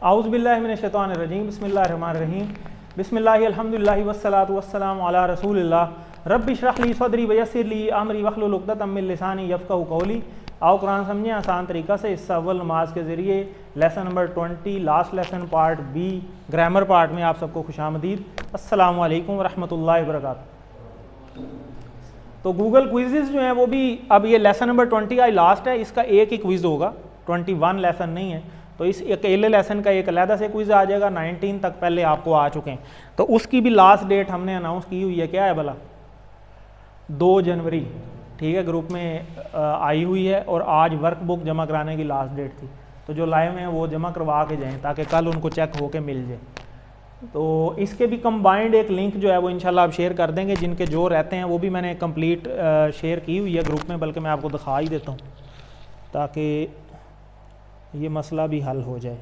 आऊज़ुबिल्लाहि मिनश्शैतानिर्रजीम बिस्मिल्लाहिर्रहमानिर्रहीम बिस्मिल्लाहि अल्हम्दुलिल्लाहि वस्सलातु वस्सलामु अला रसूलिल्लाह रब्बि इश्रह ली सदरी वयस्सिर ली अमरी वहलुल उक़दतम मिन लिसानी यफ़क़हू क़ौली। आओ कुरान समझें आसान तरीक़ा से। इस अव्वल नमाज के ज़रिए lesson number 20 last lesson part B grammar part में आप सबको खुशामदीद। अस्सलामु अलैकुम वरहमतुल्लाहि वबरकातुहू। तो गूगल क्विज़ जो हैं वो भी अब ये लेसन नंबर 20 आज लास्ट है, इसका एक ही क्विज़ होगा, 21 लेसन नहीं है। तो इस अकेले लेसन का एक अलहदा से क्विज़ आ जाएगा। 19 तक पहले आपको आ चुके हैं, तो उसकी भी लास्ट डेट हमने अनाउंस की हुई है। क्या है भला? 2 जनवरी, ठीक है, ग्रुप में आई हुई है। और आज वर्कबुक जमा कराने की लास्ट डेट थी, तो जो लाइव हैं वो जमा करवा के जाएँ ताकि कल उनको चेक होके मिल जाए। तो इसके भी कंबाइंड एक लिंक जो है वो इंशाल्लाह आप शेयर कर देंगे। जिनके जो रहते हैं वो भी मैंने कंप्लीट शेयर की हुई है ग्रुप में, बल्कि मैं आपको दिखा ही देता हूँ ताकि ये मसला भी हल हो जाए।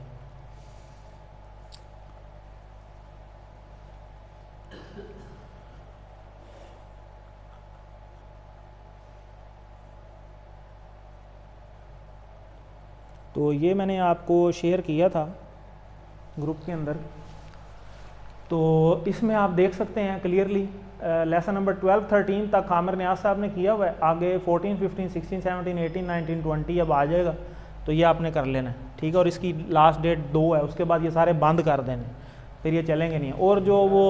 तो ये मैंने आपको शेयर किया था ग्रुप के अंदर, तो इसमें आप देख सकते हैं क्लियरली लेसन नंबर 12-13 तक आमिर नियाज साहब ने किया हुआ है। आगे 14, 15, 16, 17, 18, 19, 20 अब आ जाएगा, तो ये आपने कर लेना है, ठीक है। और इसकी लास्ट डेट 2 है, उसके बाद ये सारे बंद कर देने, फिर ये चलेंगे नहीं। और जो वो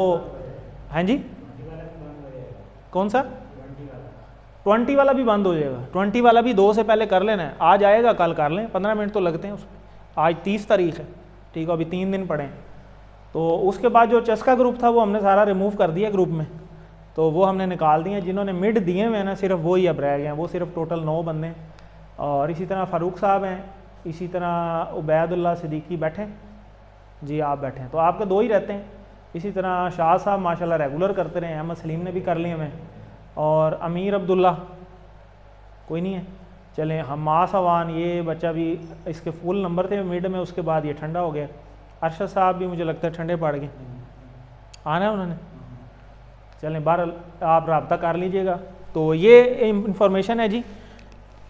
हैं जी, कौन सा 20 वाला भी बंद हो जाएगा। 20 वाला भी 2 से पहले कर लेना है। आज आएगा कल कर लें, 15 मिनट तो लगते हैं उसमें। आज 30 तारीख है, ठीक है, अभी 3 दिन पड़े हैं। तो उसके बाद जो चस्का ग्रुप था वो हमने सारा रिमूव कर दिया ग्रुप में, तो वो हमने निकाल दिए। जिन्होंने मिड दिए हुए हैं ना, सिर्फ वो ही अब रह गए हैं, वो सिर्फ टोटल 9 बंदे हैं। और इसी तरह फ़ारूक साहब हैं, इसी तरह उबैदुल्लाह सिद्दीकी बैठे जी, आप बैठे हैं, तो आपके 2 ही रहते हैं। इसी तरह शाह साहब माशाल्लाह रेगुलर करते रहे हैं, अहमद सलीम ने भी कर लिए हैं, और अमीर अब्दुल्ला कोई नहीं है। चलें, हमास अवान ये बच्चा भी, इसके फुल नंबर थे मिड में, उसके बाद ये ठंडा हो गया। अरशद साहब भी मुझे लगता है ठंडे पड़ गए, आना है उन्होंने। चलें, बाहर आप रब्ता कर लीजिएगा। तो ये इंफॉर्मेशन है जी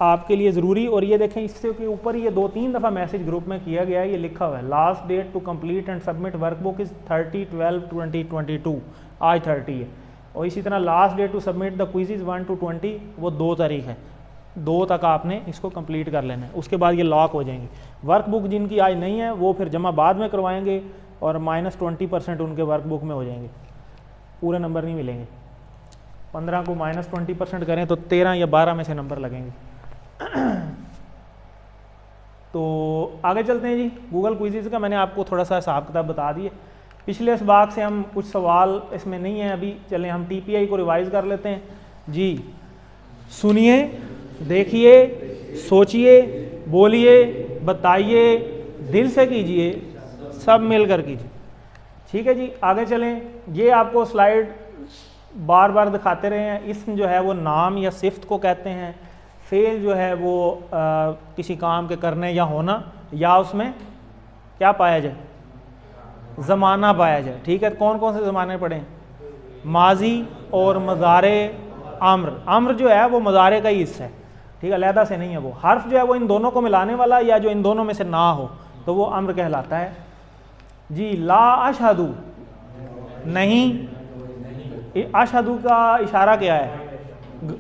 आपके लिए ज़रूरी। और ये देखें, इससे के ऊपर ये 2-3 दफ़ा मैसेज ग्रुप में किया गया है, ये लिखा हुआ है last date to complete and submit workbook is 30/12/2022। आज 30 है। और इसी तरह last date to submit the quiz 1 to 20 वो 2 तारीख है। 2 तक आपने इसको कंप्लीट कर लेना है, उसके बाद ये लॉक हो जाएंगे। वर्कबुक जिनकी आज नहीं है वो फिर जमा बाद में करवाएंगे, और -20% उनके वर्कबुक में हो जाएंगे, पूरे नंबर नहीं मिलेंगे। 15 को -20% करें तो 13 या 12 में से नंबर लगेंगे। तो आगे चलते हैं जी। गूगल क्विज़ का मैंने आपको थोड़ा सा हिसाब किताब बता दिए। पिछले इसबाक से हम कुछ सवाल इसमें नहीं है अभी, चलें हम TPI को रिवाइज़ कर लेते हैं जी। सुनिए, देखिए, सोचिए, बोलिए, बताइए, दिल से कीजिए, सब मिलकर कीजिए, ठीक है जी। आगे चलें। ये आपको स्लाइड बार बार दिखाते रहे हैं। इसम जो है वो नाम या सिफ्त को कहते हैं। फेल जो है वो किसी काम के करने या होना, या उसमें क्या पाया जाए, ज़माना पाया जाए, ठीक है। कौन कौन से ज़माने पढ़ें? माजी और मज़ारे अम्र। अम्र जो है वो मज़ारे का ही हिस्सा है, ठीक है, अलहदा से नहीं है। वो हर्फ जो है वो इन दोनों को मिलाने वाला, या जो इन दोनों में से ना हो तो वो अम्र कहलाता है जी। ला अशहदु, नहीं। अशहदु का इशारा क्या है?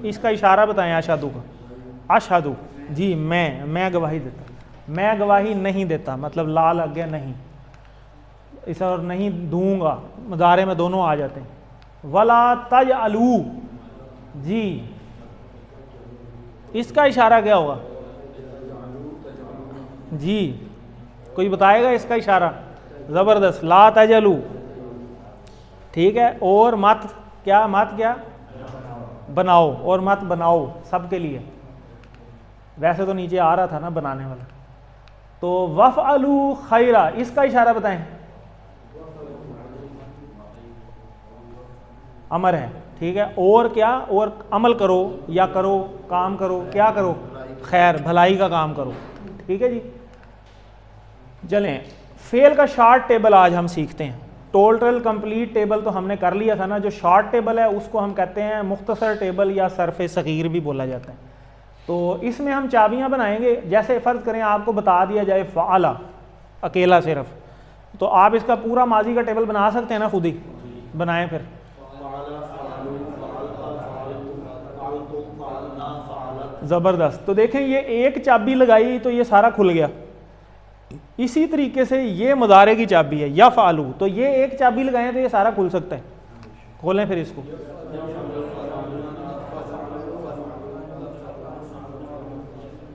इसका इशारा बताएं अशहदु का। अशहदु जी, मैं गवाही देता, मैं गवाही नहीं देता, मतलब ला लग गया नहीं। इस और नहीं दूंगा, मुदारे में दोनों आ जाते हैं। वला तजअलू जी, इसका इशारा क्या होगा जी? कोई बताएगा इसका इशारा? ज़बरदस्त, ला तजअलू, ठीक है। और मत क्या, मत क्या, बनाओ, और मत बनाओ, सबके लिए। वैसे तो नीचे आ रहा था ना बनाने वाला। तो वफ़अलू खैरा, इसका इशारा बताएं। अमर है, ठीक है। और क्या, और अमल करो, या करो, काम करो, क्या करो, खैर भलाई का काम करो, ठीक है जी। चलें, फेल का शॉर्ट टेबल आज हम सीखते हैं। टोटल कंप्लीट टेबल तो हमने कर लिया था ना। जो शॉर्ट टेबल है उसको हम कहते हैं मुख्तसर टेबल, या सरफ़ सग़ीर भी बोला जाता है। तो इसमें हम चाबियां बनाएंगे। जैसे फ़र्ज़ करें आपको बता दिया जाए फ़अला अकेला सिर्फ, तो आप इसका पूरा माजी का टेबल बना सकते हैं ना, खुद ही बनाएं फिर। ज़बरदस्त। तो देखें ये एक चाबी लगाई तो ये सारा खुल गया। इसी तरीके से ये मुदारे की चाबी है या फालू, तो ये एक चाबी लगाएं तो ये सारा खुल सकता है। खोलें फिर इसको,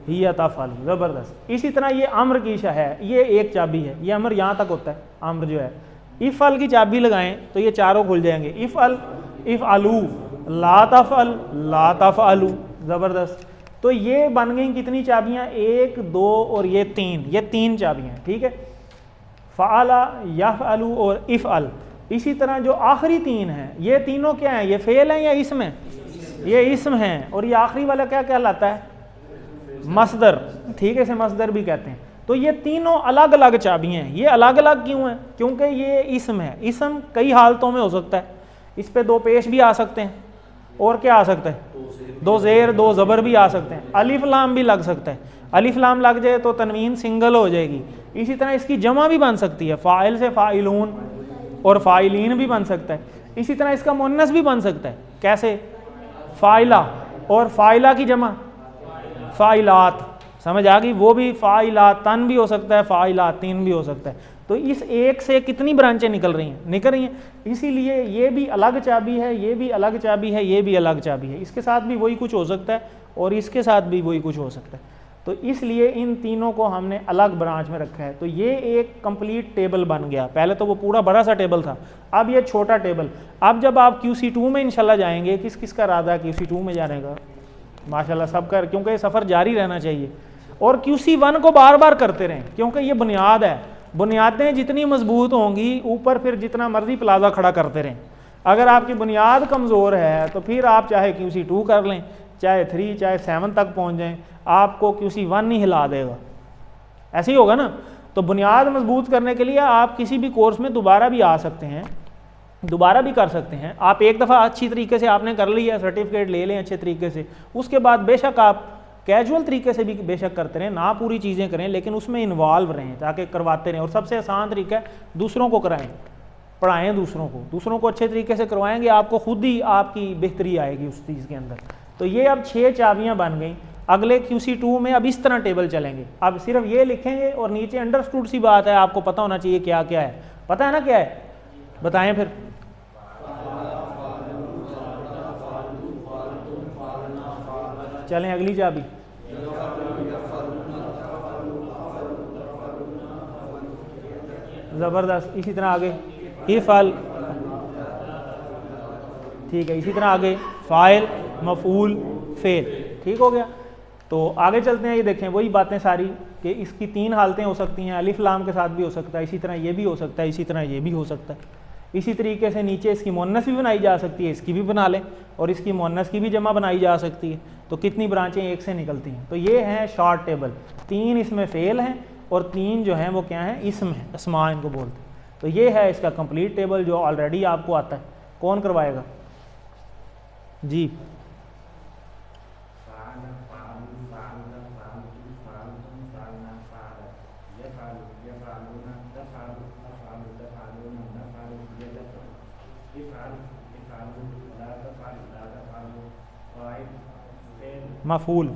ही ताफालू, ज़बरदस्त। इसी तरह ये अम्र की शा है, ये एक चाबी है, ये अम्र यहाँ तक होता है, अम्र जो है। इफ़अल की चाबी लगाएं तो ये चारों खुल जाएंगे। इफ़अल, इफ़अलू, ला तफ़अल, ला तफ़अलू, ज़बरदस्त। तो ये बन गई कितनी चाबियाँ, 1 2 और ये 3, ये 3 चाबियाँ, ठीक है। फ़अला, यफ़अलू और इफ़अल। इसी तरह जो आखिरी 3 हैं, ये तीनों क्या हैं, ये फ़ेल हैं या इसम हैं, ये इसम हैं। और ये आखिरी वाला क्या कहलाता है, मसदर, ठीक है, इसे मसदर भी कहते हैं। तो ये तीनों अलग अलग चाबियाँ हैं। ये अलग अलग क्यों हैं, क्योंकि ये इसम है। इसम कई हालतों में हो सकता है, इस पे 2 पेश भी आ सकते हैं, और क्या आ सकता है, 2 ज़ेर 2 ज़बर भी आ सकते हैं, अलिफ लाम भी लग सकता है। अलिफ लाम लग जाए तो तनवीन सिंगल हो जाएगी। इसी तरह इसकी जमा भी बन सकती है, फ़ाइल से फ़ाइलून और फ़ाइलीन भी बन सकता है। इसी तरह इसका मुन्नस भी बन सकता है, कैसे, फ़ाइला, और फ़ाइला की जमा फ़ाइलात, समझ आ गई, वो भी फ़ाइलातन भी हो सकता है, फ़ाइलातिन भी हो सकता है। तो इस एक से कितनी ब्रांचें निकल रही हैं, इसीलिए ये भी अलग चाबी है, ये भी अलग चाबी है, ये भी अलग चाबी है। इसके साथ भी वही कुछ हो सकता है और इसके साथ भी वही कुछ हो सकता है। तो इसलिए इन तीनों को हमने अलग ब्रांच में रखा है। तो ये एक कंप्लीट टेबल बन गया। पहले तो वो पूरा बड़ा सा टेबल था, अब ये छोटा टेबल। अब जब आप QC2 में इंशाल्लाह जाएंगे, किस किस का इरादा है QC2 में जाने का, माशाल्लाह सबका, क्योंकि ये सफ़र जारी रहना चाहिए। और QC1 को बार बार करते रहें, क्योंकि ये बुनियाद है। बुनियादें जितनी मजबूत होंगी, ऊपर फिर जितना मर्जी प्लाजा खड़ा करते रहें। अगर आपकी बुनियाद कमज़ोर है तो फिर आप चाहे QC2 कर लें, चाहे 3, चाहे 7 तक पहुँच जाएँ, आपको QC1 नहीं हिला देगा। ऐसे ही होगा ना। तो बुनियाद मजबूत करने के लिए आप किसी भी कोर्स में दोबारा भी आ सकते हैं, दोबारा भी कर सकते हैं। आप एक दफ़ा अच्छी तरीके से आपने कर लिया, सर्टिफिकेट ले लें अच्छे तरीके से, उसके बाद बेशक आप कैजुअल तरीके से भी बेशक करते रहें, ना पूरी चीज़ें करें, लेकिन उसमें इन्वॉल्व रहें ताकि करवाते रहें। और सबसे आसान तरीका है दूसरों को कराएं, पढ़ाएं दूसरों को अच्छे तरीके से करवाएंगे, आपको खुद ही आपकी बेहतरी आएगी उस चीज़ के अंदर। तो ये अब 6 चाबियाँ बन गई। अगले QC2 में अब इस तरह टेबल चलेंगे। अब सिर्फ ये लिखेंगे और नीचे अंडरस्टूड सी बात है, आपको पता होना चाहिए क्या क्या है। पता है ना क्या है, बताएं फिर। चलें अगली चाबी, ज़बरदस्त। इसी तरह आगे इफ़अल, ठीक है। इसी तरह आगे फ़ाइल, मफ़ूल, फ़ेल, ठीक हो गया। तो आगे चलते हैं। ये देखें वही बातें सारी कि इसकी 3 हालतें हो सकती हैं, अलिफ लाम के साथ भी हो सकता है, इसी तरह ये भी हो सकता है, इसी तरह ये भी हो सकता है। इसी तरीके से नीचे इसकी मुन्नस भी बनाई जा सकती है, इसकी भी बना लें, और इसकी मुन्नस की भी जमा बनाई जा सकती है। तो कितनी ब्रांचें एक से निकलती हैं। तो ये हैं शॉर्ट टेबल। 3 इसमें फ़ेल हैं और 3 जो हैं वो क्या हैं, इसम हैं, अस्मा इनको बोलते हैं। तो ये है इसका कंप्लीट टेबल जो ऑलरेडी आपको आता है। कौन करवाएगा जी? मफूल,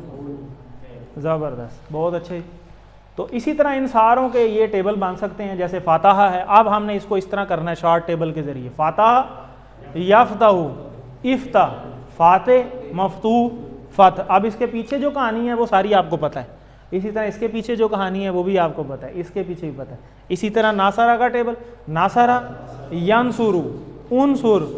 ज़बरदस्त, बहुत अच्छे। तो इसी तरह इन सारों के ये टेबल बन सकते हैं। जैसे फातहा है, अब हमने इसको इस तरह करना है शॉर्ट टेबल के ज़रिए। फातहा, यफ्ताहु, इफ्ता, फाते, मफतू, फत। अब इसके पीछे जो कहानी है वो सारी आपको पता है। इसी तरह इसके पीछे जो कहानी है वो भी आपको पता है, इसके पीछे भी पता है। इसी तरह नासरा का टेबल, नासरा, यंसुरु, उनसुर,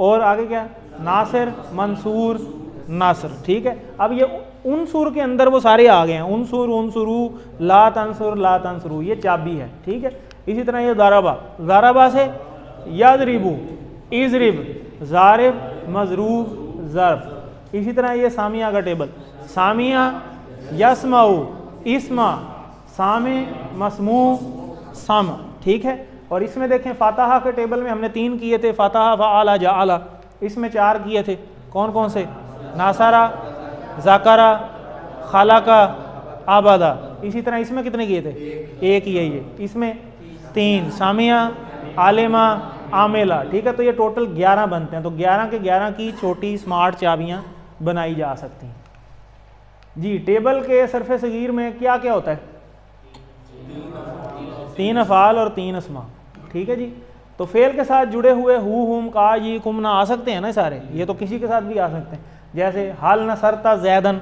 और आगे क्या, नासिर, मंसूर, नासर, ठीक है। अब ये उनसुर के अंदर वो सारे आ गए हैं, उनसुर, उनसुरु, ला तंसुर, ला तंसुरु, ये चाबी है, ठीक है। इसी तरह ये दाराबा, दाराबा से यदरिबु, इजरिब, जारिब, मजरूब, ज़र्ब। इसी तरह ये सामिया का टेबल, सामिया, यस्माउ, इस्मा, सामे, मस्मू, सम, ठीक है। और इसमें देखें फातहा के टेबल में हमने 3 किए थे, फातहा, फ़अला, जाअला। इसमें 4 किए थे, कौन कौन से, नासरा, ज़ाकरा, खालाका, आबादा। इसी तरह इसमें कितने किए थे, 1 ही है ये। इसमें 3, सामिया, आलिमा, आमेला, ठीक है। तो ये टोटल 11 बनते हैं। तो 11 के 11 की छोटी स्मार्ट चाबियाँ बनाई जा सकती हैं जी। टेबल के सरफ़े सगीर में क्या क्या होता है? 3 अफ़ाल और 3 अस्मा, ठीक है जी। तो फेल के साथ जुड़े हुए हु, हुम, का, ये, कुम ना आ सकते हैं ना सारे, ये तो किसी के साथ भी आ सकते हैं। जैसे हल नसरता जैदन,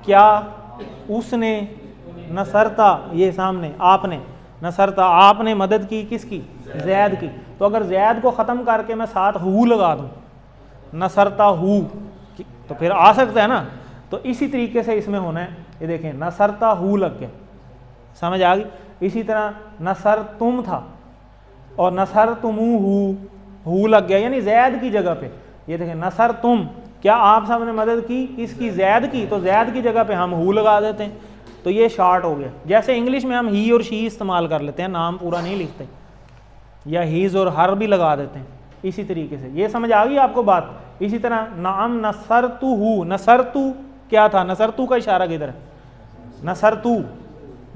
क्या उसने, नसरता ये सामने आपने, नसरता आपने मदद की किसकी? जैद की। तो अगर जैद को ख़त्म करके मैं साथ हु लगा दूँ, नसरता हु, तो फिर आ सकता है ना। तो इसी तरीके से इसमें होना है। ये देखें नसरता हु लग गया, समझ आ गई। इसी तरह नसर तुम था और नसर तुमू हु लग गया, यानी जैद की जगह पे। ये देखें नसर तुम, क्या आप सब ने मदद की किसकी? जैद की। तो जैद की जगह पे हम हु लगा देते हैं, तो ये शार्ट हो गया। जैसे इंग्लिश में हम ही और शी इस्तेमाल कर लेते हैं, नाम पूरा नहीं लिखते, या हीज और हर भी लगा देते हैं, इसी तरीके से। ये समझ आ गई आपको बात। इसी तरह नाम नसर तू हु, नसर तू क्या था? नसर तू का इशारा किधर है? नसर तू,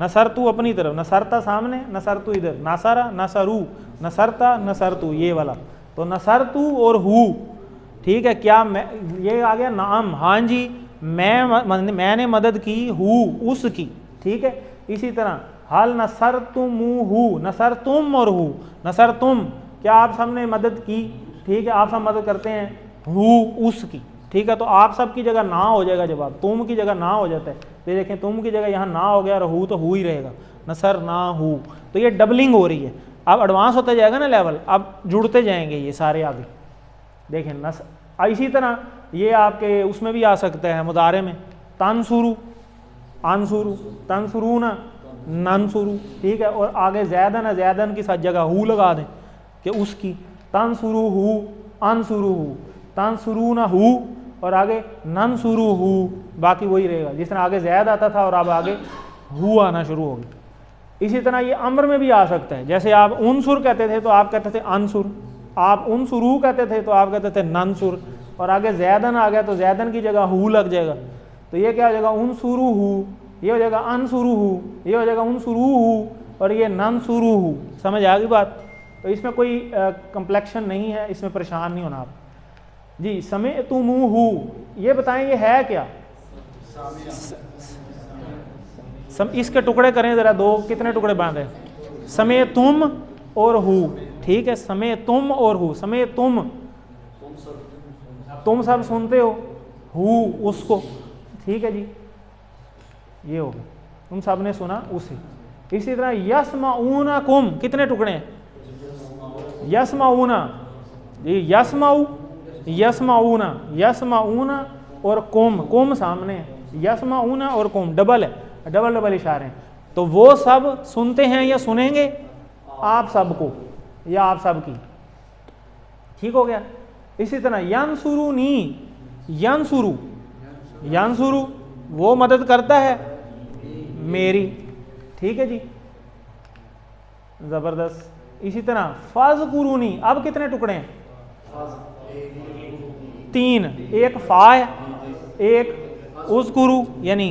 नसर तू अपनी तरफ, नसरता सामने, नसर तू इधर, नसरा नसरू, नसरता नसर तू, ये वाला। तो नसर तू और हु, ठीक है। क्या मैं, ये आ गया नाम, हाँ जी मैंने मदद की हु उसकी, ठीक है। इसी तरह हल नसर तुम हु, नसर तुम और हु, नसर तुम क्या आप सबने मदद की, ठीक है। आप सब मदद करते हैं हु उसकी, ठीक है। तो आप सब की जगह ना हो जाएगा जवाब, तुम की जगह ना हो जाता है। तो देखें तुम की जगह यहाँ ना हो गया और हु तो हु ही रहेगा, नसर ना हु। तो ये डबलिंग हो रही है। अब एडवांस होता जाएगा ना लेवल, अब जुड़ते जाएंगे ये सारे आगे। देखें नस, इसी तरह ये आपके उसमें भी आ सकता है मुदारे में, तनसुरु, अनसुरु, तनसुरूना, ननसुरु, ठीक है। और आगे जैदन है, जैदन की साथ जगह हु लगा दें कि उसकी, तनसुरु हु, अनसुरु हु, तनसुरूना हु, और आगे ननसुरु हु, बाकी वही रहेगा। जिस तरह आगे जैद आता था और अब आगे हु आना शुरू हो गई। इसी तरह ये अम्र में भी आ सकता है। जैसे आप उनसुर कहते थे तो आप कहते थे अनसुर, आप उनसुरु कहते थे तो आप कहते थे ननसुर, और आगे जैदन आ गया तो जैदन की जगह हु लग जाएगा। तो ये क्या हो जाएगा? उनसुरु हु, ये हो जाएगा अनसुरु हु, ये हो जाएगा उनसुरु हु, और ये ननसुरु हु। समझ आ गई बात? तो इसमें कोई कम्प्लेक्शन नहीं है, इसमें परेशान नहीं होना आप जी। समय तुम हु, ये बताएं ये है क्या? इसके टुकड़े करें जरा, दो कितने टुकड़े बांधे? समय तुम और हु, ठीक है। समय तुम और हु, समय तुम सब सुनते हो, हु उसको, ठीक है जी। ये हो गया, तुम सब ने सुना उसे। इसी तरह यस्माऊना कुम, कितने टुकड़े हैं? यस्माऊना, ये यस्माऊ, यस्माऊना, यस्माऊना और कुम, कुम सामने है, यस्माऊना और कुम डबल है, डबल डबल इशारे हैं। तो वो सब सुनते हैं या सुनेंगे आप सबको या आप सबकी, ठीक हो गया। इसी तरह यंसुरूनी, यंसुरु, यंसुरु वो मदद करता है मेरी, ठीक है जी, जबरदस्त। इसी तरह फज़कुरूनी, अब कितने टुकड़े हैं? 3, एक फा है, एक उज़कुरु यानी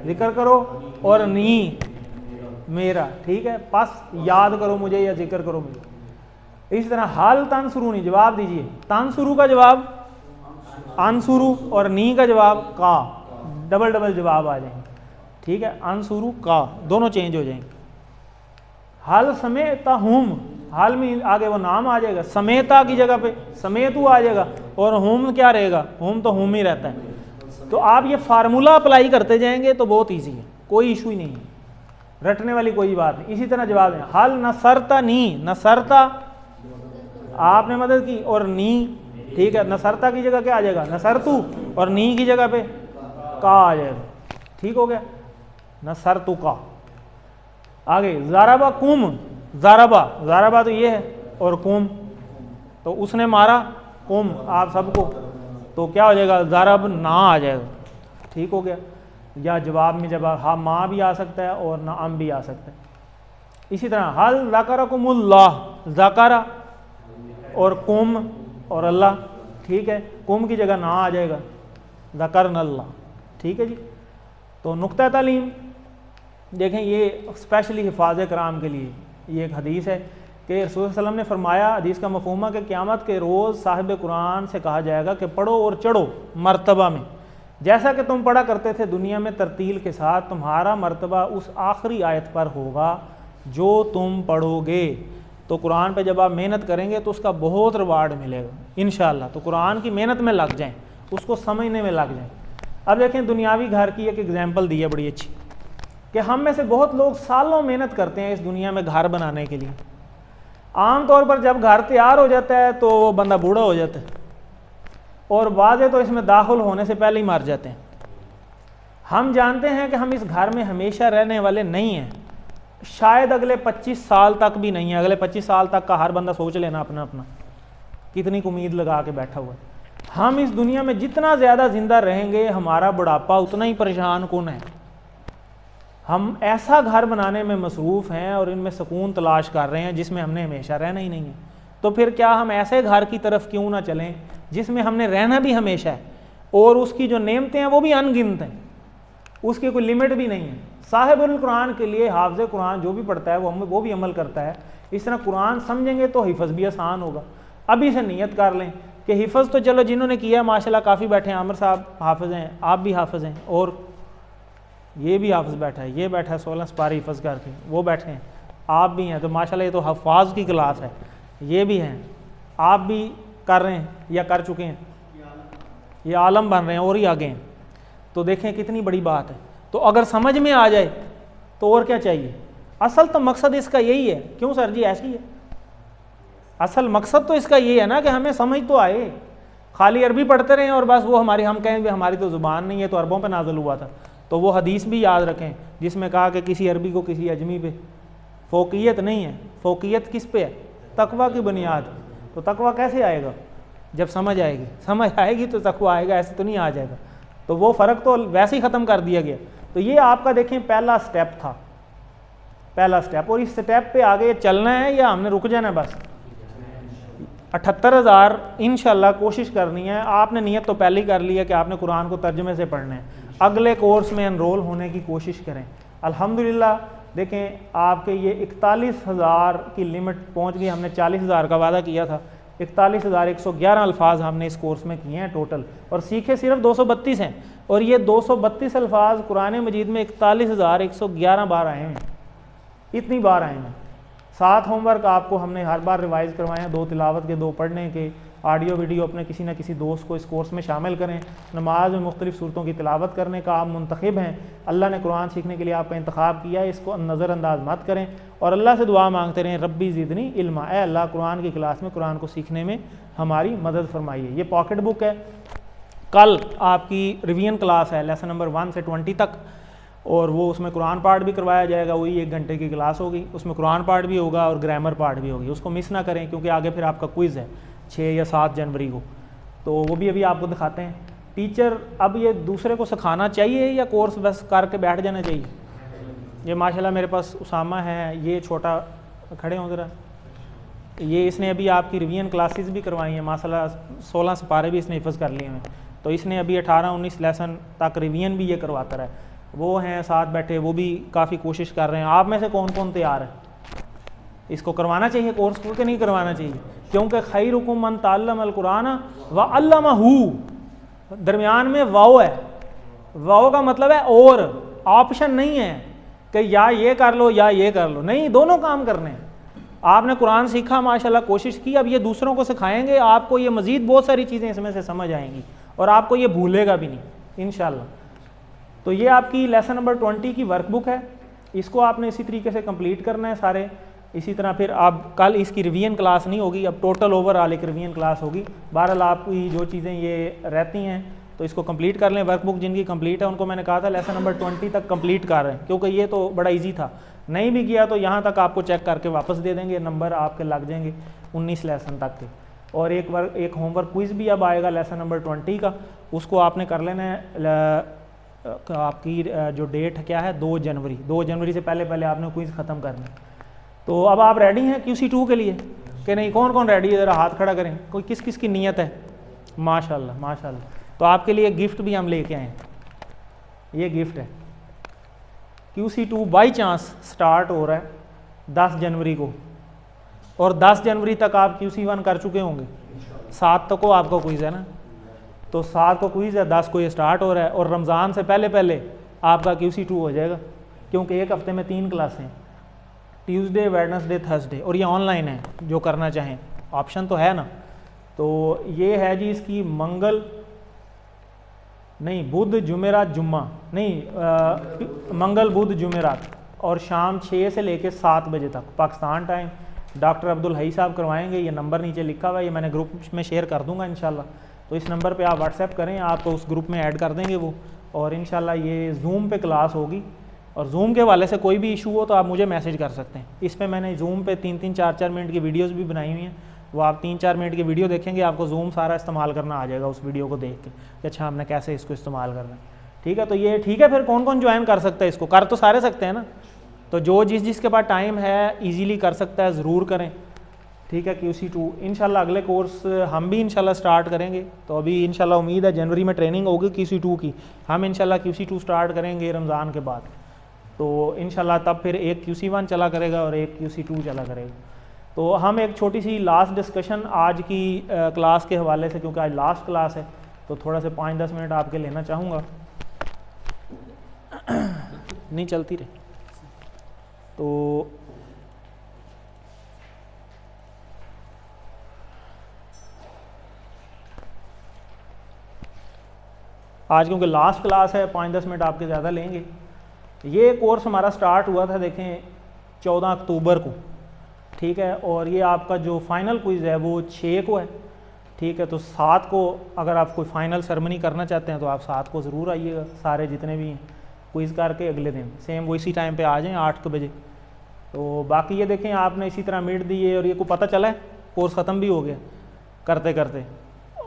जिक्र करो, और नी मेरा, ठीक है। बस याद करो मुझे या जिक्र करो मुझे। इसी तरह हल तनसुरूनी, जवाब दीजिए। तनसुरु का जवाब अनसुरु और नी का जवाब का, डबल डबल जवाब आ जाएंगे, ठीक है। अनसुरु का दोनों चेंज हो जाएंगे। हल समेता हुम, हाल में आगे वो नाम आ जाएगा, समेता की जगह पे समेतु आ जाएगा, और हुम क्या रहेगा? हुम तो हुम ही रहता है। तो आप ये फार्मूला अप्लाई करते जाएंगे तो बहुत ईजी है, कोई इशू ही नहीं है, रटने वाली कोई बात नहीं। इसी तरह जवाब है हल नसरता नी, नसरता आपने मदद की, और नी, ठीक है। नसरता की जगह क्या आ जाएगा? नसरतु, और नी की जगह पे का आ जाएगा, ठीक हो गया, नसरतु का। आगे ज़ारबा कुम, ज़ारबा, ज़ारबा तो ये है, और कुम तो उसने मारा, कुम आप सबको, तो क्या हो जाएगा? ज़ारब ना आ जाएगा, ठीक हो गया। या जवाब में जब हाँ माँ भी आ सकता है और नाम भी आ सकता है। इसी तरह हल ज़करकुमुल्लाह, ज़करा और कुम और अल्लाह, ठीक है। कुम की जगह ना आ जाएगा, ज़करनल्लाह, ठीक है जी। तो नुक्ता तालीम देखें, ये स्पेशली हिफाज़ कराम के लिए ये एक हदीस है कि रसूल सल्लल्लाहु अलैहि वसल्लम ने फरमाया, हदीस का मफ़हूम कि क़यामत के रोज़ साहिब कुरान से कहा जाएगा कि पढ़ो और चढ़ो मर्तबा में, जैसा कि तुम पढ़ा करते थे दुनिया में तरतील के साथ, तुम्हारा मर्तबा उस आखिरी आयत पर होगा जो तुम पढ़ोगे। तो कुरान पे जब आप मेहनत करेंगे तो उसका बहुत रिवार्ड मिलेगा इंशाअल्लाह। तो कुरान की मेहनत में लग जाएं, उसको समझने में लग जाएं। अब देखें दुनियावी घर की एक एग्जाम्पल दी है बड़ी अच्छी, कि हम में से बहुत लोग सालों मेहनत करते हैं इस दुनिया में घर बनाने के लिए। आम तौर पर जब घर तैयार हो जाता है तो वो बंदा बूढ़ा हो जाता है, और बाज़े तो इसमें दाखिल होने से पहले ही मर जाते हैं। हम जानते हैं कि हम इस घर में हमेशा रहने वाले नहीं हैं, शायद अगले 25 साल तक भी नहीं है। अगले 25 साल तक का हर बंदा सोच लेना अपना अपना कितनी उम्मीद लगा के बैठा हुआ है। हम इस दुनिया में जितना ज़्यादा ज़िंदा रहेंगे हमारा बुढ़ापा उतना ही परेशान कुन है। हम ऐसा घर बनाने में मसरूफ़ हैं और इनमें सुकून तलाश कर रहे हैं जिसमें हमने हमेशा रहना ही नहीं है। तो फिर क्या हम ऐसे घर की तरफ क्यों ना चलें जिसमें हमने रहना भी हमेशा है और उसकी जो नेमतें हैं वो भी अनगिनत हैं, उसकी कोई लिमिट भी नहीं है। साहिबुल कुरान के लिए हाफ़िज़ कुरान जो भी पढ़ता है वो भी अमल करता है। इस तरह कुरान समझेंगे तो हिफ़्ज़ भी आसान होगा। अभी से नियत कर लें कि हिफ़्ज़ तो चलो जिन्होंने किया माशाल्लाह काफ़ी बैठे हैं, आमिर साहब हाफ़िज़ हैं, आप भी हाफ़िज़ हैं, और ये भी हाफ़िज़ बैठा है, ये बैठा है 16 पारे हिफ़्ज़ करके, वो बैठे हैं, आप भी हैं। तो माशाल्लाह ये तो हफ़ाज़ की क्लास है। ये भी हैं, आप भी कर रहे हैं या कर चुके हैं, ये आलम बन रहे हैं और ही आगे हैं। तो देखें कितनी बड़ी बात है। तो अगर समझ में आ जाए तो और क्या चाहिए। असल तो मकसद इसका यही है। क्यों सर जी ऐसी है? असल मकसद तो इसका यही है ना कि हमें समझ तो आए। खाली अरबी पढ़ते रहें और बस वो हम कहें हमारी तो ज़ुबान नहीं है, तो अरबों पे नाज़िल हुआ था। तो वो हदीस भी याद रखें जिसमें कहा कि किसी अरबी को किसी अजमी पे फ़ोकियत नहीं है। फ़ोकियत किस पे है? तकवा की बुनियाद। तो तकवा कैसे आएगा? जब समझ आएगी, समझ आएगी तो तकवा आएगा, ऐसे तो नहीं आ जाएगा। तो वो फ़र्क तो वैसे ही ख़त्म कर दिया गया। तो ये आपका देखें पहला स्टेप था, पहला स्टेप। और इस स्टेप पे आगे चलना है या हमने रुक जाना है बस? 78,000 इंशाल्लाह कोशिश करनी है। आपने नियत तो पहले ही कर ली है कि आपने कुरान को तर्जुमे से पढ़ना है। अगले कोर्स में एनरोल होने की कोशिश करें। अल्हम्दुलिल्लाह देखें आपके ये 41,000 की लिमिट पहुंच गई। हमने 40,000 का वादा किया था। 41,111 अल्फाज हमने इस कोर्स में किए हैं टोटल, और सीखे सिर्फ 232 हैं। और ये 232 अल्फाज कुरान मजीद में 41,111 बार आए हैं, इतनी बार आए हैं। 7 होमवर्क आपको हमने हर बार रिवाइज़ करवाए हैं, 2 तिलावत के, 2 पढ़ने के। ऑडियो वीडियो अपने किसी न किसी दोस्त को इस कोर्स में शामिल करें। नमाज में मुख्तलिफ़ सूरतों की तिलावत करने का आप मुंतखब हैं। अल्लाह ने कुरान सीखने के लिए आपका इंतखाब किया है, इसको नज़रअंदाज मत करें। और अल्लाह से दुआ मांगते रहें, रब्बी ज़िदनी इल्मा, ए अल्लाह कुरान की क्लास में कुरान को सीखने में हमारी मदद फरमाइए। ये पॉकेट बुक है। कल आपकी रिवीजन क्लास है लेसन नंबर 1 से 20 तक, और वो उसमें कुरान पार्ट भी करवाया जाएगा। वही 1 घंटे की क्लास होगी, उसमें कुरान पार्ट भी होगा और ग्रामर पार्ट भी होगी। उसको मिस ना करें क्योंकि आगे फिर आपका क्विज़ है 6 या 7 जनवरी को, तो वो भी अभी आपको दिखाते हैं। टीचर अब ये दूसरे को सिखाना चाहिए या कोर्स बस करके बैठ जाना चाहिए? ये माशाल्लाह मेरे पास उसामा है, ये छोटा, खड़े हों ज़रा, ये इसने अभी आपकी रिवीजन क्लासेस भी करवाई हैं माशाल्लाह। 16 सिपारे भी इसने हिफ़्ज़ कर लिए हैं। तो इसने अभी 18-19 लेसन तक रिवीजन भी ये करवाता रहा है। वो हैं साथ बैठे, वो भी काफ़ी कोशिश कर रहे हैं। आप में से कौन कौन तैयार है? इसको करवाना चाहिए कोर्स को कि नहीं करवाना चाहिए? क्योंकि खैरुकुम मन तअल्लमल कुरान व अल्लमहू, दरमियान में वाव है। वाव का मतलब है और, ऑप्शन नहीं है कि या ये कर लो या ये कर लो, नहीं, दोनों काम करने हैं। आपने कुरान सीखा माशाल्लाह, कोशिश की, अब ये दूसरों को सिखाएंगे, आपको ये मज़ीद बहुत सारी चीज़ें इसमें से समझ आएंगी और आपको ये भूलेगा भी नहीं इंशाल्लाह। तो ये आपकी लेसन नंबर 20 की वर्कबुक है, इसको आपने इसी तरीके से कंप्लीट करना है सारे। इसी तरह फिर आप कल इसकी रिवीजन क्लास नहीं होगी, अब टोटल ओवरऑल एक रिवीजन क्लास होगी। बहरहाल आपकी जो चीज़ें ये रहती हैं तो इसको कंप्लीट कर लें। वर्कबुक जिनकी कंप्लीट है उनको मैंने कहा था लेसन नंबर 20 तक कंप्लीट कर रहे हैं, क्योंकि ये तो बड़ा ईजी था। नहीं भी किया तो यहाँ तक आपको चेक करके वापस दे देंगे, नंबर आपके लग जाएंगे 19 लेसन तक के। और एक होमवर्क क्विज़ भी अब आएगा लेसन नंबर 20 का, उसको आपने कर लेना है। आपकी जो डेट क्या है 2 जनवरी, 2 जनवरी से पहले पहले आपने क्विज़ ख़त्म करना है। तो अब आप रेडी हैं QC2 के लिए कि नहीं? कौन कौन रेडी है? ज़रा हाथ खड़ा करें, कोई किस किस की नीयत है? माशाल्लाह माशाल्लाह। तो आपके लिए गिफ्ट भी हम लेके आए हैं, ये गिफ्ट है। QC2 बाई चांस स्टार्ट हो रहा है, 10 जनवरी को, और 10 जनवरी तक आप QC1 कर चुके होंगे। 7 तक को आपका क्विज़ है ना, तो 7 को क्विज़ है, 10 को ये स्टार्ट हो रहा है, और रमज़ान से पहले पहले आपका QC2 हो जाएगा, क्योंकि एक हफ्ते में 3 क्लासें हैं, ट्यूसडे, वेडनेसडे, थर्सडे, और ये ऑनलाइन है, जो करना चाहें ऑप्शन तो है ना। तो ये है जी इसकी बुध जुमेरात जुम्मा नहीं, मंगल बुध जुमेरात, और शाम 6 से लेकर 7 बजे तक पाकिस्तान टाइम। डॉक्टर अब्दुल हई साहब करवाएंगे, ये नंबर नीचे लिखा हुआ है, ये मैंने ग्रुप में शेयर कर दूंगा इंशाल्लाह। तो इस नंबर पे आप व्हाट्सएप करें, आपको उस ग्रुप में ऐड कर देंगे वो, और इंशाल्लाह ये जूम पे क्लास होगी। और जूम के वाले से कोई भी इशू हो तो आप मुझे मैसेज कर सकते हैं। इस पर मैंने जूम पे 3-3, 4-4 मिनट की वीडियोज़ भी बनाई हुई हैं, वो आप 3-4 मिनट की वीडियो देखेंगे, आपको जूम सारा इस्तेमाल करना आ जाएगा उस वीडियो को देख के कि अच्छा हमने कैसे इसको इस्तेमाल करना है। ठीक है, तो ये ठीक है। फिर कौन कौन ज्वाइन कर सकता है इसको? कर तो सारे सकते हैं ना, तो जो जिसके पास टाइम है ईजीली कर सकता है, ज़रूर करें। ठीक है, QC2 इंशाल्लाह अगले कोर्स हम भी इंशाल्लाह स्टार्ट करेंगे। तो अभी इंशाल्लाह उम्मीद है जनवरी में ट्रेनिंग होगी QC2 की, हम इंशाल्लाह QC2 स्टार्ट करेंगे रमज़ान के बाद। तो इंशाल्लाह तब फिर एक QC1 चला करेगा और एक QC2 चला करेगा। तो हम एक छोटी सी लास्ट डिस्कशन आज की क्लास के हवाले से, क्योंकि आज लास्ट क्लास है, तो थोड़ा से 5-10 मिनट आपके लेना चाहूँगा। नहीं चलती रहे तो आज क्योंकि लास्ट क्लास है, 5-10 मिनट आपके ज़्यादा लेंगे। ये कोर्स हमारा स्टार्ट हुआ था देखें 14 अक्टूबर को, ठीक है, और ये आपका जो फाइनल क्विज़ है वो 6 को है। ठीक है, तो 7 को अगर आप कोई फाइनल सेरेमनी करना चाहते हैं तो आप 7 को ज़रूर आइएगा, सारे जितने भी हैं क्विज़ करके अगले दिन सेम वो इसी टाइम पे आ जाएं 8 बजे। तो बाकी ये देखें आपने इसी तरह मिट दिए और ये को पता चला है कोर्स ख़त्म भी हो गया करते करते।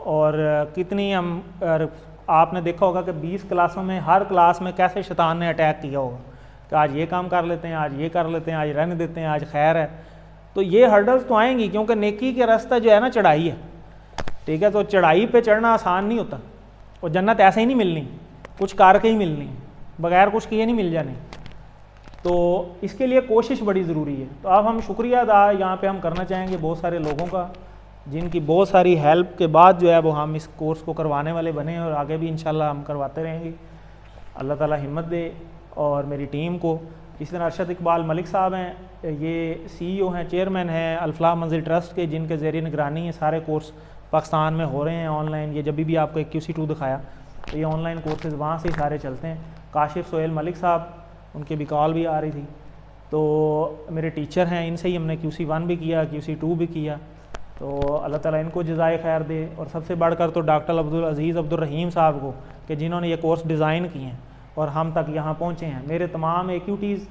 और कितनी हम आपने देखा होगा कि 20 क्लासों में हर क्लास में कैसे शैतान ने अटैक किया होगा कि आज ये काम कर लेते हैं, आज ये कर लेते हैं, आज रहने देते हैं, आज खैर है। तो ये हर्डल्स तो आएंगी, क्योंकि नेकी के रास्ता जो है ना चढ़ाई है। ठीक है, तो चढ़ाई पे चढ़ना आसान नहीं होता, और जन्नत ऐसे ही नहीं मिलनी, कुछ करके ही मिलनी, बगैर कुछ किए नहीं मिल जाने। तो इसके लिए कोशिश बड़ी ज़रूरी है। तो अब हम शुक्रिया अदा यहाँ पे हम करना चाहेंगे बहुत सारे लोगों का, जिनकी बहुत सारी हेल्प के बाद जो है वो हम इस कोर्स को करवाने वाले बने, और आगे भी इंशाल्लाह हम करवाते रहेंगे। अल्लाह ताला हिम्मत दे और मेरी टीम को। इस तरह अरशद इकबाल मलिक साहब हैं, ये CEO हैं, चेयरमैन हैं अल-फलाह मंजिल ट्रस्ट के, जिनके ज़ेर निगरानी है सारे कोर्स पाकिस्तान में हो रहे हैं ऑनलाइन। ये जब भी आपको एक QC2 दिखाया तो ये ऑनलाइन कोर्सेज़ वहाँ से ही सारे चलते हैं। काशिफ सोहेल मलिक साहब, उनकी भी कॉल भी आ रही थी, तो मेरे टीचर हैं, इनसे ही हमने QC1 भी किया, QC2 भी किया। तो अल्लाह ताला इनको जज़ाए खैर दे। और सबसे बढ़कर तो डॉक्टर अब्दुल अज़ीज़ अब्दुल रहीम साहब को, कि जिन्होंने ये कोर्स डिज़ाइन किए हैं और हम तक यहाँ पहुँचे हैं। मेरे तमाम AQTs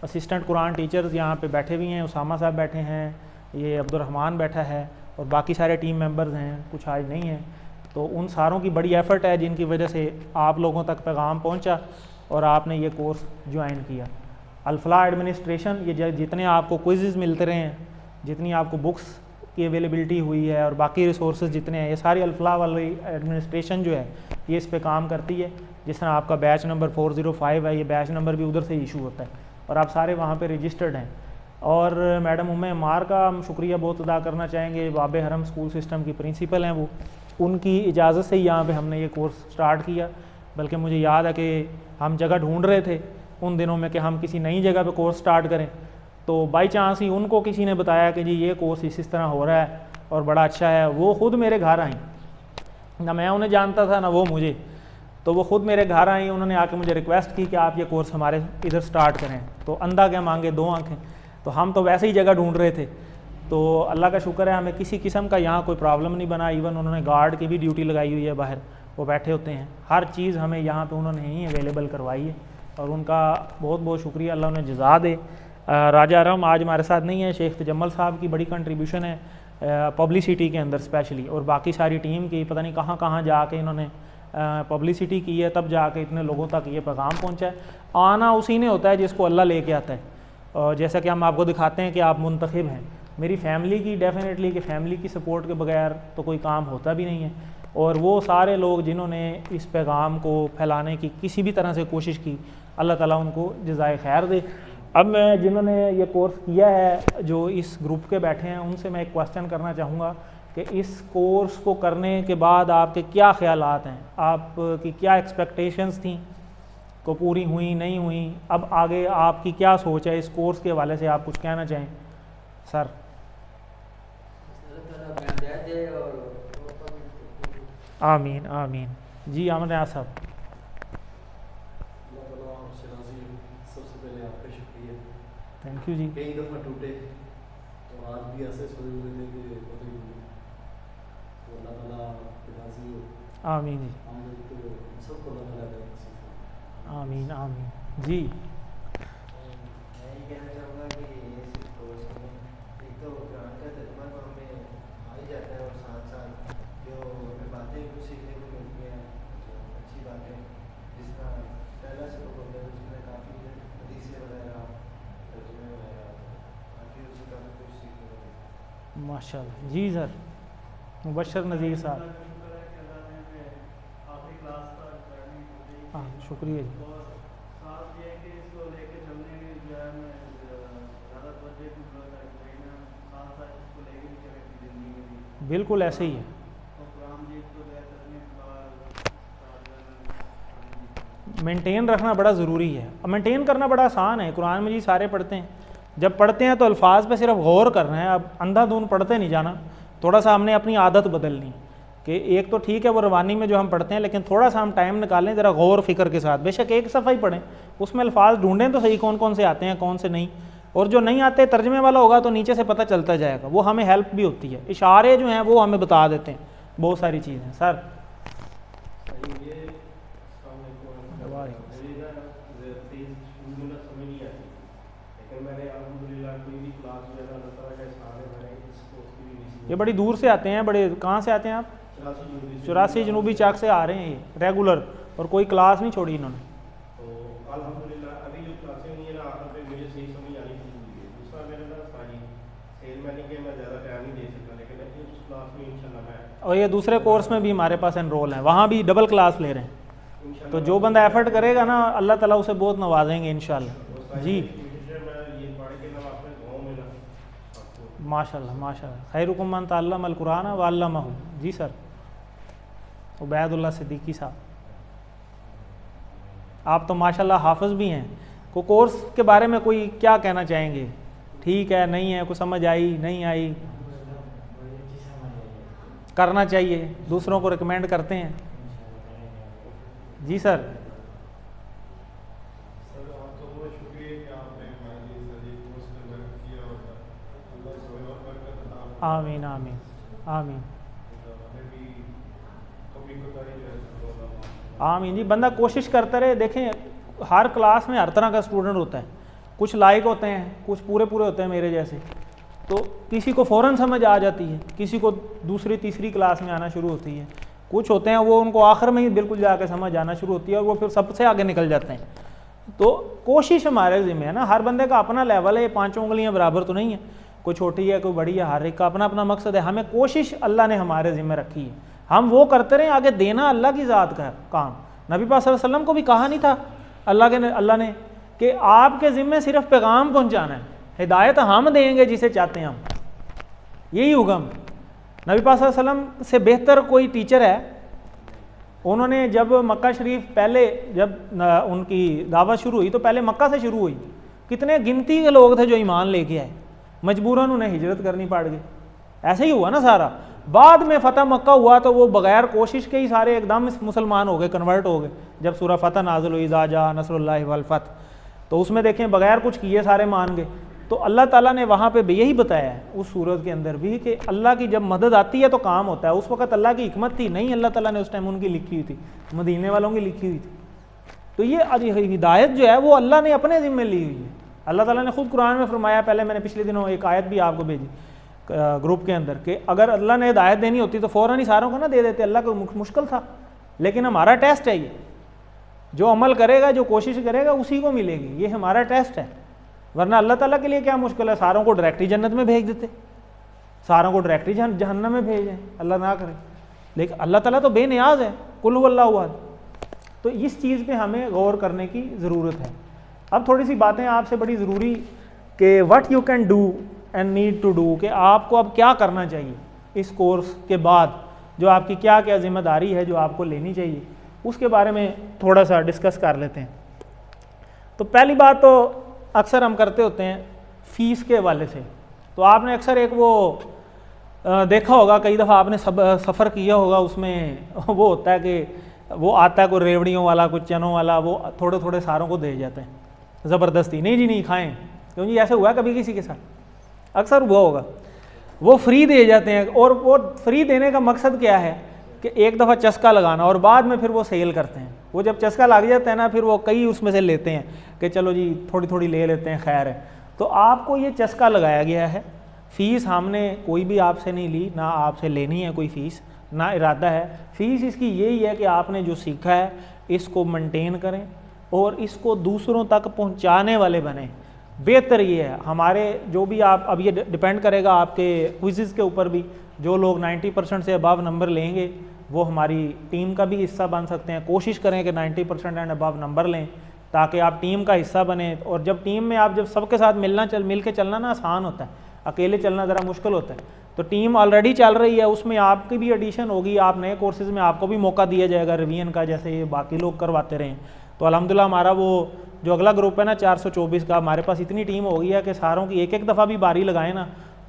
असिस्टेंट कुरान टीचर्स यहाँ पे बैठे हुए हैं, उसामा साहब बैठे हैं, ये अब्दुलरहमान बैठा है, और बाकी सारे टीम मेंबर्स हैं, कुछ आज नहीं हैं। तो उन सारों की बड़ी एफ़र्ट है, जिनकी वजह से आप लोगों तक पैगाम पहुँचा और आपने ये कोर्स ज्वाइन किया। अल-फलाह एडमिनिस्ट्रेशन, ये जितने आपको क्विज़ मिलते रहे हैं, जितनी आपको बुक्स की अवेलेबिलिटी हुई है और बाकी रिसोर्स जितने हैं, ये सारी अल-फलाह वाली एडमिनिस्ट्रेशन जो है ये इस पे काम करती है। जिस तरह आपका बैच नंबर 405 है, ये बैच नंबर भी उधर से इशू होता है, और आप सारे वहाँ पे रजिस्टर्ड हैं। और मैडम उम्मे अम्मार का हम शुक्रिया बहुत अदा करना चाहेंगे, बाबे हरम स्कूल सिस्टम की प्रिंसिपल हैं वो, उनकी इजाज़त से ही यहाँ पे हमने ये कोर्स स्टार्ट किया। बल्कि मुझे याद है कि हम जगह ढूंढ रहे थे उन दिनों में कि हम किसी नई जगह पे कोर्स स्टार्ट करें, तो बाई चांस ही उनको किसी ने बताया कि जी ये कोर्स इस तरह हो रहा है और बड़ा अच्छा है। वो ख़ुद मेरे घर आई, ना मैं उन्हें जानता था ना वो मुझे, तो वो ख़ुद मेरे घर आई, उन्होंने आके मुझे रिक्वेस्ट की कि आप ये कोर्स हमारे इधर स्टार्ट करें। तो अंधा क्या मांगे दो आँखें, तो हम तो वैसे ही जगह ढूंढ रहे थे। तो अल्लाह का शुक्र है हमें किसी किस्म का यहाँ कोई प्रॉब्लम नहीं बना। इवन उन्होंने गार्ड की भी ड्यूटी लगाई हुई है, बाहर वो बैठे होते हैं, हर चीज़ हमें यहाँ पे उन्होंने ही अवेलेबल करवाई है, और उनका बहुत बहुत शुक्रिया, अल्लाह उन्हें जज़ा दे। राजा आरम आज हमारे साथ नहीं है, शेख तजम्मल साहब की बड़ी कंट्रीब्यूशन है पब्लिसिटी के अंदर स्पेशली, और बाकी सारी टीम की पता नहीं कहाँ कहाँ जाके इन्होंने पब्लिसिटी की है, तब जाके इतने लोगों तक ये पैगाम पहुँचा है। आना उसी ने होता है जिसको अल्लाह लेके आता है, और जैसा कि हम आपको दिखाते हैं कि आप मुंतखब हैं। मेरी फैमिली की डेफिनेटली कि फैमिली की सपोर्ट के बगैर तो कोई काम होता भी नहीं है, और वो सारे लोग जिन्होंने इस पैगाम को फैलाने की किसी भी तरह से कोशिश की, अल्लाह ताला उनको जज़ाए खैर दे। अब मैं जिन्होंने ये कोर्स किया है, जो इस ग्रुप के बैठे हैं, उनसे मैं एक क्वेश्चन करना चाहूँगा कि इस कोर्स को करने के बाद आपके क्या ख्यालात हैं, आपकी क्या एक्सपेक्टेशंस थी, को पूरी हुई नहीं हुई, अब आगे आपकी क्या सोच है इस कोर्स के हवाले से, आप कुछ कहना चाहें सर? आमीन आमीन। जी आमन साहब। सबसे पहले आपका शुक्रिया, थैंक यू जी। कई दफ़ा टूटे तो आज भी ऐसे सोए हुए थे कि अल्लाह ताला की राज़ी हो। आमीन जी। हम लोग तो सबको अल्लाह ताला का आमीन आमीन जी। मैं ये कहना चाहूँगा कि ये सिर्फ कोर्स में एक तो कुरान का तर्जुमा तो हमें आ ही जाता है, और साथ साथ जो हमें बातें कुछ सीखने को मिलती हैं, जो अच्छी बातें, जिस तरह पहला सबक होता है उसमें काफ़ी हदीसें वगैरह, तर्जुमे वगैरह, काफ़ी उससे काफ़ी कुछ सीखने को मिलता है। माशाल्लाह जी सर। मुबशर नज़ीर साहब। हाँ शुक्रिया जी। बिल्कुल ऐसे ही है। मेंटेन रखना बड़ा ज़रूरी है। अब मेंटेन करना बड़ा आसान है, कुरान में जी सारे पढ़ते हैं, जब पढ़ते हैं तो अल्फाज पे सिर्फ गौर करना है। अब अंधाधुन पढ़ते नहीं जाना, थोड़ा सा हमने अपनी आदत बदलनी है कि एक तो ठीक है वो रवानी में जो हम पढ़ते हैं, लेकिन थोड़ा सा हम टाइम निकालें ज़रा गौर फिक्र के साथ। बेशक एक सफ़ा ही पढ़ें, उसमें अल्फाज ढूंढें तो सही कौन कौन से आते हैं कौन से नहीं, और जो नहीं आते तर्जमे वाला होगा तो नीचे से पता चलता जाएगा, वो हमें हेल्प भी होती है। इशारे जो हैं वो हमें बता देते हैं बहुत सारी चीज़ें। सर ये बड़ी दूर से आते हैं, बड़े कहाँ से आते हैं आप? 84 जनूबी चौक से आ रहे हैं ये रेगुलर, और कोई क्लास नहीं छोड़ी इन्होंने। तो अल्हम्दुलिल्लाह अभी जो क्लासें हुई है ना, आखिर पे मुझे सही समझ आनी शुरू हुई है। दूसरा मेरे ना सारी सेल मैंने कि मैं ज़्यादा टाइम नहीं दे सकता, लेकिन उस क्लास में इंशाल्लाह मैं, और ये दूसरे कोर्स में भी हमारे पास एनरोल हैं, वहाँ भी डबल क्लास ले रहे हैं। तो जो बंदा एफर्ट करेगा ना, अल्लाह ताला उसे बहुत नवाजेंगे इंशाल्लाह जी। माशाल्लाह माशाल्लाह। खैरुकुम मन तअल्लमल कुरान व अल्लमहु। जी सर। उबैदुल्लाह सिद्दीकी साहब, आप तो माशाल्लाह हाफिज़ भी हैं। को कोर्स के बारे में कोई क्या कहना चाहेंगे? ठीक है, नहीं है, कुछ समझ आई नहीं आई? करना चाहिए, दूसरों को रिकमेंड करते हैं। जी सर। आमीन आमीन आमीन आमीन जी। बंदा कोशिश करता रहे। देखें, हर क्लास में हर तरह का स्टूडेंट होता है, कुछ लायक होते हैं, कुछ पूरे पूरे होते हैं मेरे जैसे, तो किसी को फ़ौरन समझ आ जाती है, किसी को दूसरी तीसरी क्लास में आना शुरू होती है, कुछ होते हैं वो उनको आखिर में ही बिल्कुल जाके समझ आना शुरू होती है और वो फिर सबसे आगे निकल जाते हैं। तो कोशिश हमारे ज़िम्मे है ना, हर बंदे का अपना लेवल है, ये पाँचों उंगलियाँ बराबर तो नहीं है, कोई छोटी है कोई बड़ी है, हर एक का अपना अपना मकसद है। हमें कोशिश अल्लाह ने हमारे ज़िम्मे रखी है, हम वो करते रहें। आगे देना अल्लाह की ज़ात का काम। नबी पाक सल्लल्लाहु अलैहि वसल्लम को भी कहा नहीं था अल्लाह ने कि आपके ज़िम्मे सिर्फ पैगाम पहुँचाना है, हिदायत हम देंगे जिसे चाहते हैं हम, यही हुक्म। नबी पाक सल्लल्लाहु अलैहि वसल्लम से बेहतर कोई टीचर है? उन्होंने जब मक्का शरीफ पहले जब उनकी दावत शुरू हुई तो पहले मक्का से शुरू हुई। कितने गिनती के लोग थे जो ईमान लेके आए, मजबूरन उन्हें हिजरत करनी पड़ गई। ऐसे ही हुआ ना सारा। बाद में फ़तह मक्का हुआ तो वो बग़ैर कोशिश के ही सारे एकदम मुसलमान हो गए, कन्वर्ट हो गए। जब सूरह फ़तह नाज़िल हुई, इज़ा जा नस्रुल्लाहि वल फ़तह, तो उसमें देखें बग़ैर कुछ किए सारे मान गए। तो अल्लाह ताला ने वहाँ पे भी यही बताया है उस सूरत के अंदर भी कि अल्लाह की जब मदद आती है तो काम होता है। उस वक़्त अल्लाह की हिकमत थी नहीं, अल्लाह ताला ने उस टाइम उनकी लिखी हुई थी, मदीने वालों की लिखी हुई थी। तो ये हिदायत जो है वो अल्लाह ने अपने ज़िम्मे ली हुई है। अल्लाह ताला ने खुद कुरान में फरमाया, पहले मैंने पिछले दिनों एक आयत भी आपको भेजी ग्रुप के अंदर, कि अगर अल्लाह ने हिदायत देनी होती तो फ़ौरन ही सारों को ना दे देते, अल्लाह को मुश्किल था। लेकिन हमारा टेस्ट है ये, जो अमल करेगा, जो कोशिश करेगा उसी को मिलेगी, ये हमारा टेस्ट है। वरना अल्लाह ताला के लिए क्या मुश्किल है, सारों को डायरेक्टली जन्नत में भेज देते, सारों को डायरेक्टली जहन्नम में भेजें, अल्लाह ना करे। लेकिन अल्लाह ताला तो बेनियाज है, कुल हुवल्लाहु अहद। तो इस चीज़ पे हमें गौर करने की ज़रूरत है अब थोड़ी सी बातें आपसे बड़ी ज़रूरी कि what you can do and need to do, कि आपको अब क्या करना चाहिए इस कोर्स के बाद, जो आपकी क्या क्या जिम्मेदारी है जो आपको लेनी चाहिए, उसके बारे में थोड़ा सा डिस्कस कर लेते हैं। तो पहली बात तो अक्सर हम करते होते हैं फ़ीस के हवाले से। तो आपने अक्सर एक वो देखा होगा, कई दफ़ा आपने सफ़र किया होगा, उसमें वो होता है कि वो आता है कोई रेवड़ियों वाला, कुछ चनों वाला, वो थोड़े थोड़े सारों को दे जाते हैं ज़बरदस्ती, नहीं जी नहीं खाएं, क्यों जी ऐसे हुआ कभी किसी के साथ, अक्सर हुआ होगा, वो फ्री दे जाते हैं। और वो फ्री देने का मकसद क्या है कि एक दफ़ा चस्का लगाना और बाद में फिर वो सेल करते हैं। वो जब चस्का लग जाता है ना, फिर वो कई उसमें से लेते हैं कि चलो जी थोड़ी थोड़ी ले लेते हैं, खैर है। तो आपको ये चस्का लगाया गया है, फ़ीस हमने कोई भी आपसे नहीं ली, ना आपसे लेनी है कोई फ़ीस, ना इरादा है। फ़ीस इसकी यही है कि आपने जो सीखा है इसको मेंटेन करें और इसको दूसरों तक पहुंचाने वाले बने। बेहतर ये है, हमारे जो भी आप, अब ये डिपेंड करेगा आपके क्विज़ के ऊपर भी, जो लोग 90% से अबव नंबर लेंगे वो हमारी टीम का भी हिस्सा बन सकते हैं। कोशिश करें कि 90% एंड अबव नंबर लें ताकि आप टीम का हिस्सा बने। और जब टीम में आप जब सबके साथ मिल के चलना ना आसान होता है, अकेले चलना ज़रा मुश्किल होता है। तो टीम ऑलरेडी चल रही है, उसमें आपकी भी एडिशन होगी, आप नए कोर्सेज़ में आपको भी मौका दिया जाएगा रिवीजन का, जैसे ये बाकी लोग करवाते रहें। तो अल्हम्दुलिल्लाह हमारा वो जो अगला ग्रुप है ना 424 का, हमारे पास इतनी टीम हो गई है कि सारों की एक एक दफ़ा भी बारी लगाए ना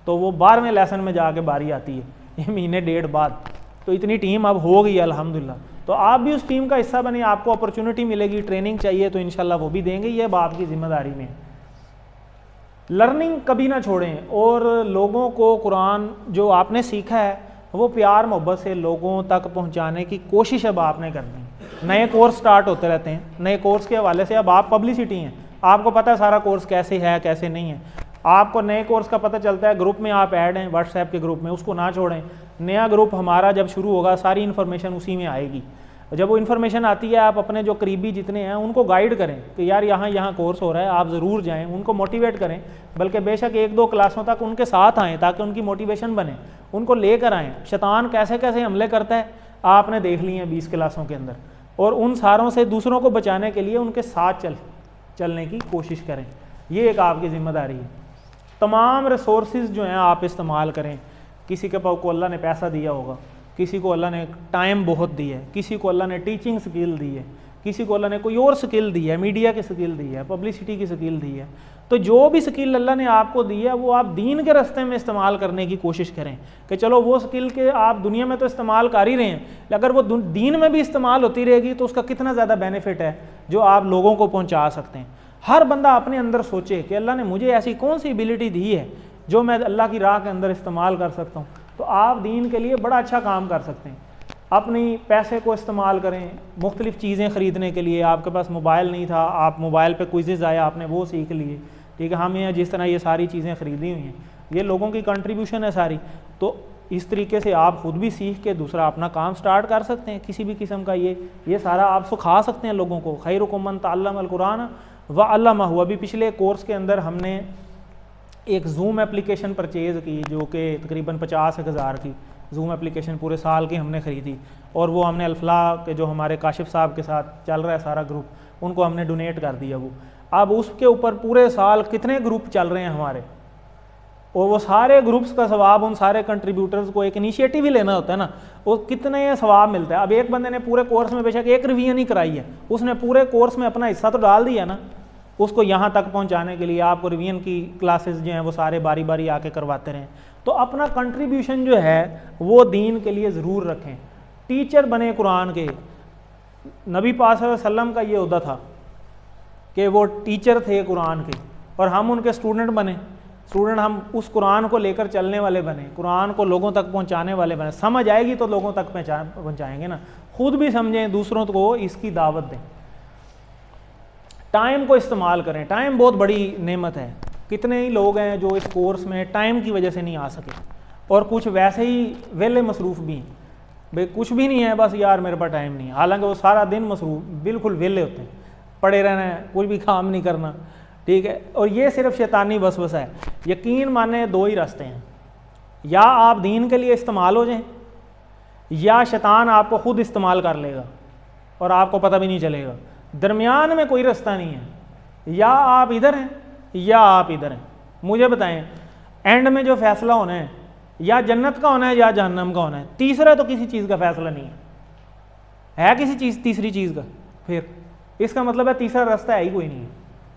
तो वो 12वें लेसन में जाके बारी आती है, ये महीने डेढ़ बाद। तो इतनी टीम अब हो गई है अल्हम्दुलिल्लाह। तो आप भी उस टीम का हिस्सा बने, आपको अपॉर्चुनिटी मिलेगी, ट्रेनिंग चाहिए तो इंशाल्लाह वो भी देंगे, ये बाप की जिम्मेदारी में। लर्निंग कभी ना छोड़ें और लोगों को कुरान जो आपने सीखा है वो प्यार मोहब्बत से लोगों तक पहुंचाने की कोशिश अब आपने करनी है। नए कोर्स स्टार्ट होते रहते हैं, नए कोर्स के हवाले से अब आप पब्लिसिटी हैं, आपको पता है सारा कोर्स कैसे है कैसे नहीं है, आपको नए कोर्स का पता चलता है, ग्रुप में आप ऐड हैं व्हाट्सएप के ग्रुप में, उसको ना छोड़ें। नया ग्रुप हमारा जब शुरू होगा सारी इन्फॉर्मेशन उसी में आएगी। जब वो इन्फॉर्मेशन आती है आप अपने जो करीबी जितने हैं उनको गाइड करें कि यार यहाँ कोर्स हो रहा है, आप ज़रूर जाएं, उनको मोटिवेट करें, बल्कि बेशक 1-2 क्लासों तक उनके साथ आएँ ताकि उनकी मोटिवेशन बने, उनको लेकर आएँ। शैतान कैसे कैसे हमले करता है आपने देख लिए हैं 20 क्लासों के अंदर, और उन सारों से दूसरों को बचाने के लिए उनके साथ चलने की कोशिश करें, ये एक आपकी ज़िम्मेदारी है। तमाम रिसोर्सेज जो हैं आप इस्तेमाल करें। किसी के पास को अल्लाह ने पैसा दिया होगा, किसी को अल्लाह ने टाइम बहुत दी है, किसी को अल्लाह ने टीचिंग स्किल दी है, किसी को अल्लाह ने कोई और स्किल दी है, मीडिया की स्किल दी है, पब्लिसिटी की स्किल दी है। तो जो भी स्किल अल्लाह ने आपको दी है वो आप दीन के रास्ते में इस्तेमाल करने की कोशिश करें कि चलो वो स्किल के आप दुनिया में तो इस्तेमाल कर ही रहे हैं, अगर वो दीन में भी इस्तेमाल होती रहेगी तो उसका कितना ज़्यादा बेनिफिट है जो आप लोगों को पहुँचा सकते हैं। हर बंदा अपने अंदर सोचे कि अल्लाह ने मुझे ऐसी कौन सी एबिलिटी दी है जो मैं अल्लाह की राह के अंदर इस्तेमाल कर सकता हूँ, तो आप दीन के लिए बड़ा अच्छा काम कर सकते हैं। अपनी पैसे को इस्तेमाल करें मुख्तलिफ़ चीज़ें ख़रीदने के लिए। आपके पास मोबाइल नहीं था, आप मोबाइल पे क्विज़ेज़ आया, आपने वो सीख लिए, ठीक है। हम यहाँ जिस तरह ये सारी चीज़ें ख़रीदी हुई हैं ये लोगों की कंट्रीब्यूशन है सारी, तो इस तरीके से आप ख़ुद भी सीख के दूसरा अपना काम स्टार्ट कर सकते हैं किसी भी किस्म का। ये सारा आप सिखा सकते हैं लोगों को। खैरुकुम मन तअल्लमल कुरान व अल्लमहु। अभी पिछले कोर्स के अंदर हमने एक जूम एप्लीकेशन परचेज़ की जो कि तकरीबन 50,000 की जूम एप्लीकेशन पूरे साल की हमने ख़रीदी, और वो हमने अल्फला के जो हमारे काशिफ साहब के साथ चल रहा है सारा ग्रुप, उनको हमने डोनेट कर दिया वो। अब उसके ऊपर पूरे साल कितने ग्रुप चल रहे हैं हमारे, और वो सारे ग्रुप्स का सवाब उन सारे कंट्रीब्यूटर्स को एक इनिशिएटिव ही लेना होता है ना, वो कितने सवाब मिलता है। अब एक बंदे ने पूरे कोर्स में बेशक एक रिवीजन ही कराई है, उसने पूरे कोर्स में अपना हिस्सा तो डाल दिया ना, उसको यहाँ तक पहुँचाने के लिए आपको रिवीजन की क्लासेस जो हैं वो सारे बारी बारी आके करवाते रहें। तो अपना कंट्रीब्यूशन जो है वो दीन के लिए ज़रूर रखें। टीचर बने कुरान के। नबी पाक सल्लल्लाहु अलैहि वसल्लम का ये उद्दा था कि वो टीचर थे कुरान के, और हम उनके स्टूडेंट बने। स्टूडेंट हम उस कुरान को लेकर चलने वाले बने, कुरान को लोगों तक पहुंचाने वाले बने। समझ आएगी तो लोगों तक पहुंचाएंगे ना, खुद भी समझें, दूसरों को इसकी दावत दें। टाइम को इस्तेमाल करें, टाइम बहुत बड़ी नेमत है। कितने ही लोग हैं जो इस कोर्स में टाइम की वजह से नहीं आ सके, और कुछ वैसे ही वेले मसरूफ़ भी हैं, भाई कुछ भी नहीं है, बस यार मेरे पास टाइम नहीं है, हालांकि वो सारा दिन मसरूफ़ बिल्कुल वेले होते हैं, पड़े रहना है, कोई भी काम नहीं करना, ठीक है। और ये सिर्फ शैतानी वसवसा है। यकीन माने 2 ही रास्ते हैं, या आप दीन के लिए इस्तेमाल हो जाएं, या शैतान आपको खुद इस्तेमाल कर लेगा और आपको पता भी नहीं चलेगा। दरमियान में कोई रास्ता नहीं है। या आप इधर हैं या आप इधर हैं। मुझे बताएं एंड में जो फैसला होना है या जन्नत का होना है या जहन्नम का होना है। तीसरा तो किसी चीज़ का फैसला नहीं है किसी चीज़ तीसरी चीज़ का, फिर इसका मतलब है तीसरा रास्ता है ही कोई नहीं है।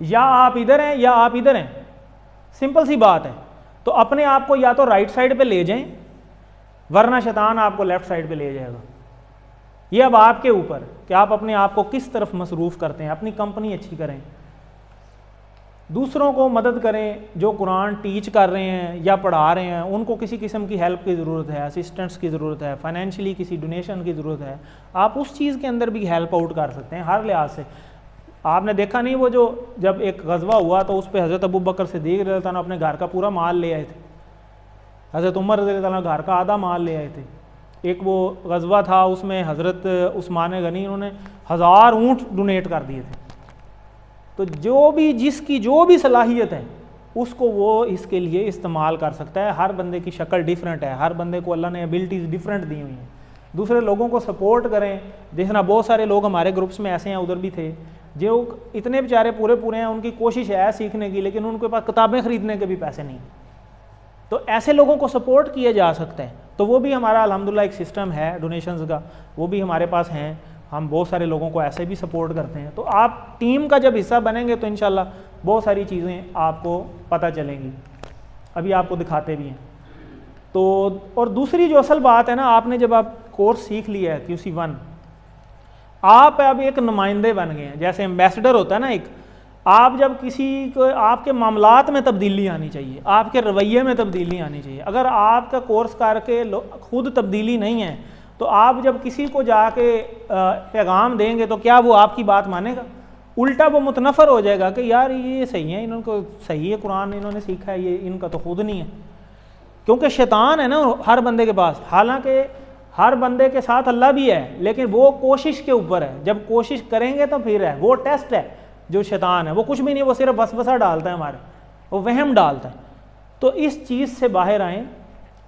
या आप इधर हैं या आप इधर हैं, सिंपल सी बात है। तो अपने आप को या तो राइट साइड पे ले जाएं, वरना शैतान आपको लेफ्ट साइड पे ले जाएगा। ये अब आपके ऊपर कि आप अपने आप को किस तरफ मसरूफ़ करते हैं। अपनी कंपनी अच्छी करें, दूसरों को मदद करें, जो कुरान टीच कर रहे हैं या पढ़ा रहे हैं उनको किसी किस्म की हेल्प की ज़रूरत है, असिस्टेंट्स की ज़रूरत है, फाइनेंशियली किसी डोनेशन की ज़रूरत है, आप उस चीज़ के अंदर भी हेल्प आउट कर सकते हैं हर लिहाज से। आपने देखा नहीं वो जो जब एक गज़वा हुआ तो उस पर हज़रत अबू बकर सिद्दीक़ रज़ियल्लाहु अन्हु अपने घर का पूरा माल ले आए थे, हज़रत उमर रज़ियल्लाहु अन्हु घर का आधा माल ले आए थे। एक वो गज़वा था उसमें हज़रत उस्मान गनी उन्होंने 1000 ऊँट डोनेट कर दिए थे। तो जो भी जिसकी जो भी सलाहियत है उसको वो इसके लिए इस्तेमाल कर सकता है। हर बंदे की शक्ल डिफरेंट है, हर बंदे को अल्लाह ने एबिलिटीज़ डिफरेंट दी हुई हैं। दूसरे लोगों को सपोर्ट करें। देखना बहुत सारे लोग हमारे ग्रुप्स में ऐसे हैं, उधर भी थे, जो इतने बेचारे पूरे हैं, उनकी कोशिश है सीखने की, लेकिन उनके पास किताबें ख़रीदने के भी पैसे नहीं। तो ऐसे लोगों को सपोर्ट किया जा सकता है। तो वो भी हमारा अल्हम्दुलिल्लाह एक सिस्टम है डोनेशंस का, वो भी हमारे पास हैं। हम बहुत सारे लोगों को ऐसे भी सपोर्ट करते हैं। तो आप टीम का जब हिस्सा बनेंगे तो इंशाल्लाह बहुत सारी चीज़ें आपको पता चलेंगी, अभी आपको दिखाते भी हैं। तो और दूसरी जो असल बात है ना, आपने जब आप कोर्स सीख लिया है QC1, आप अब एक नुमाइंदे बन गए हैं। जैसे एम्बेसडर होता है ना एक, आप जब किसी को, आपके मामलात में तब्दीली आनी चाहिए, आपके रवैये में तब्दीली आनी चाहिए। अगर आपका कोर्स करके खुद तब्दीली नहीं है तो आप जब किसी को जाके पैगाम देंगे तो क्या वो आपकी बात मानेगा? उल्टा वो मुतनफ़र हो जाएगा कि यार ये सही है, इनको सही है, कुरान इन्होंने सीखा है, ये इनका तो खुद नहीं है। क्योंकि शैतान है ना हर बंदे के पास, हालांकि हर बंदे के साथ अल्लाह भी है, लेकिन वो कोशिश के ऊपर है। जब कोशिश करेंगे तो फिर है, वो टेस्ट है। जो शैतान है वो कुछ भी नहीं, वो सिर्फ वसवसा डालता है हमारे, वो वहम डालता है। तो इस चीज़ से बाहर आएँ,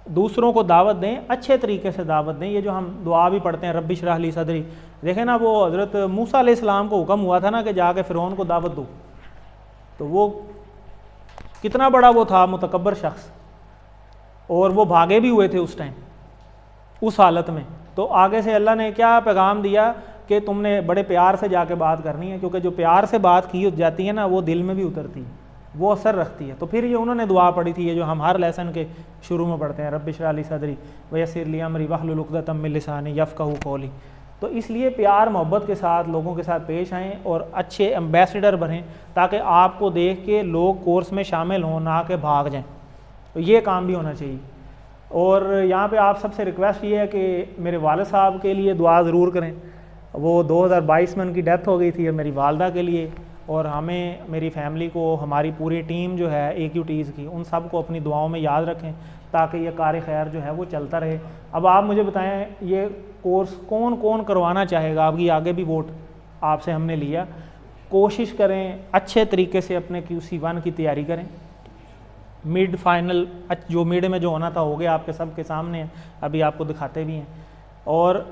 दूसरों को दावत दें, अच्छे तरीके से दावत दें। ये जो हम दुआ भी पढ़ते हैं रब्बी इश्रह ली सदरी, देखें ना वो हज़रत मूसा अलैहिस्सलाम को हुक्म हुआ था ना कि जाके फ़िरौन को दावत दो, तो वो कितना बड़ा वो था मुतकब्बर शख्स, और वो भागे भी हुए थे उस टाइम उस हालत में। तो आगे से अल्लाह ने क्या पैगाम दिया कि तुमने बड़े प्यार से जाके बात करनी है, क्योंकि जो प्यार से बात की जाती है ना वो दिल में भी उतरती है, वो असर रखती है। तो फिर ये उन्होंने दुआ पढ़ी थी, ये जो हम हर लेसन के शुरू में पढ़ते हैं, रब्बि इश्रह ली सदरी वयस्सिर ली अमरी वहलुल उक़दतम मिन लिसानी यफ़क़हू क़ौली। तो इसलिए प्यार मोहब्बत के साथ लोगों के साथ पेश आएँ और अच्छे एम्बेसडर बनें, ताकि आपको देख के लोग कोर्स में शामिल हों, ना कि भाग जाएँ। तो ये काम भी होना चाहिए। और यहाँ पे आप सबसे रिक्वेस्ट ये है कि मेरे वालिद साहब के लिए दुआ ज़रूर करें। वो 2022 में उनकी डेथ हो गई थी, मेरी वालदा के लिए, और हमें, मेरी फैमिली को, हमारी पूरी टीम जो है AQTs की, उन सब को अपनी दुआओं में याद रखें, ताकि ये कार खैर जो है वो चलता रहे। अब आप मुझे बताएं ये कोर्स कौन कौन करवाना चाहेगा? आपकी आगे भी वोट आपसे हमने लिया। कोशिश करें अच्छे तरीके से अपने QC1 की तैयारी करें। मिड फाइनल जो मिड में जो होना था हो गया, आपके सब के सामने है, अभी आपको दिखाते भी हैं। और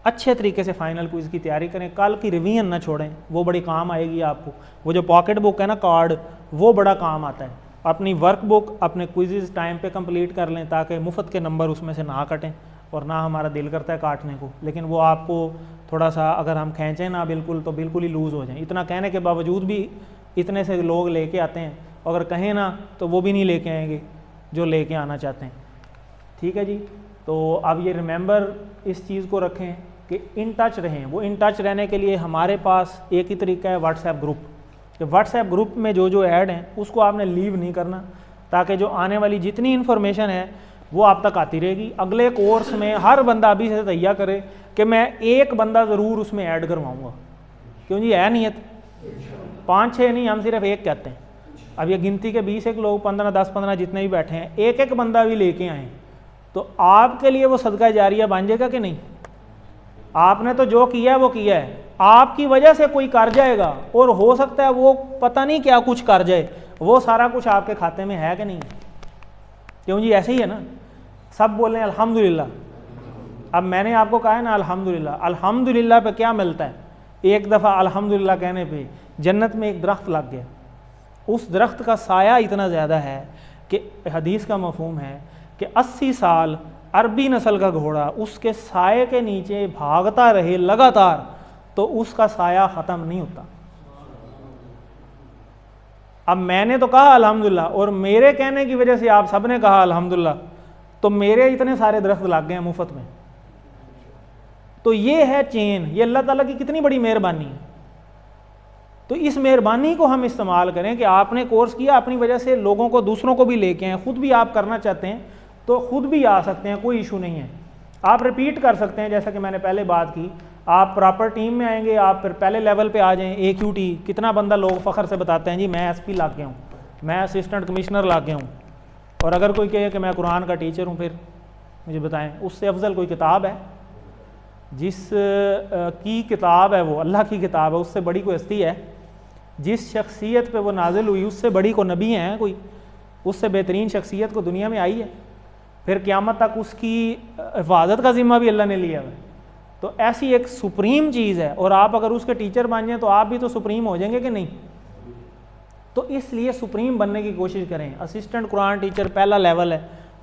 अच्छे तरीके से फाइनल क्विज़ की तैयारी करें। कल की रिवीजन ना छोड़ें, वो बड़ी काम आएगी आपको। वो जो पॉकेट बुक है ना, कार्ड, वो बड़ा काम आता है। अपनी वर्क बुक, अपने क्विज़ टाइम पे कंप्लीट कर लें, ताकि मुफ्त के नंबर उसमें से ना कटें, और ना हमारा दिल करता है काटने को, लेकिन वो आपको थोड़ा सा अगर हम खींचें ना बिल्कुल, तो बिल्कुल ही लूज़ हो जाएं। इतना कहने के बावजूद भी इतने से लोग लेके आते हैं, अगर कहें ना तो वो भी नहीं लेके आएंगे जो लेके आना चाहते हैं। ठीक है जी। तो अब ये रिमेंबर इस चीज़ को रखें कि इन टच रहें। वो इन टच रहने के लिए हमारे पास एक ही तरीका है, व्हाट्सएप ग्रुप। कि व्हाट्सएप ग्रुप में जो ऐड हैं उसको आपने लीव नहीं करना, ताकि जो आने वाली जितनी इन्फॉर्मेशन है वो आप तक आती रहेगी। अगले कोर्स में हर बंदा अभी से तैयार करे कि मैं एक बंदा ज़रूर उसमें ऐड करवाऊँगा। क्यों जी, है नीयत? 5-6 नहीं, हम सिर्फ एक कहते हैं। अब ये गिनती के 20 एक लोग, 15, 10, 15 जितने भी बैठे हैं, एक एक बंदा भी लेके आएँ, तो आपके लिए वो सदका जारिया बन जाएगा कि नहीं? आपने तो जो किया है वो किया है, आपकी वजह से कोई कर जाएगा, और हो सकता है वो पता नहीं क्या कुछ कर जाए, वो सारा कुछ आपके खाते में है कि नहीं? क्यों जी, ऐसे ही है ना। सब बोलें अल्हम्दुलिल्लाह। अब मैंने आपको कहा है ना अल्हम्दुलिल्लाह। अल्हम्दुलिल्लाह पे क्या मिलता है? एक दफ़ा अल्हम्दुलिल्लाह कहने पे जन्नत में एक दरख्त लग गया, उस दरख्त का साया इतना ज़्यादा है कि हदीस का मफहूम है कि 80 साल अरबी नस्ल का घोड़ा उसके साये के नीचे भागता रहे लगातार तो उसका साया ख़त्म नहीं होता। अब मैंने तो कहा अल्हम्दुलिल्लाह, और मेरे कहने की वजह से आप सब ने कहा अल्हम्दुलिल्लाह, तो मेरे इतने सारे दरख्त लग गए हैं मुफ्त में। तो ये है चेन, ये अल्लाह ताला की कितनी बड़ी मेहरबानी है। तो इस मेहरबानी को हम इस्तेमाल करें कि आपने कोर्स किया, अपनी वजह से लोगों को, दूसरों को भी लेके आए, ख़ुद भी आप करना चाहते हैं तो ख़ुद भी आ सकते हैं, कोई इशू नहीं है। आप रिपीट कर सकते हैं, जैसा कि मैंने पहले बात की, आप प्रॉपर टीम में आएंगे, आप फिर पहले लेवल पे आ जाएं। AQT कितना बंदा लोग फ़ख्र से बताते हैं जी मैं SP लाग गया हूँ, मैं असिस्टेंट कमिश्नर लाग गया हूँ। और अगर कोई कहे कि मैं कुरान का टीचर हूँ, फिर मुझे बताएं उससे अफजल कोई किताब है? जिस की किताब है वो अल्लाह की किताब है, उससे बड़ी कोई हस्ती है? जिस शख्सियत पे वो नाजिल हुई उससे बड़ी को नबी हैं कोई? उससे बेहतरीन शख्सियत को दुनिया में आई है? फिर क़यामत तक उसकी हिफाजत का ज़िम्मा भी अल्लाह ने लिया है। तो ऐसी एक सुप्रीम चीज़ है, और आप अगर उसके टीचर बन जाएं तो आप भी तो सुप्रीम हो जाएंगे कि नहीं? तो इसलिए सुप्रीम बनने की कोशिश करें। असिस्टेंट कुरान टीचर पहला लेवल है,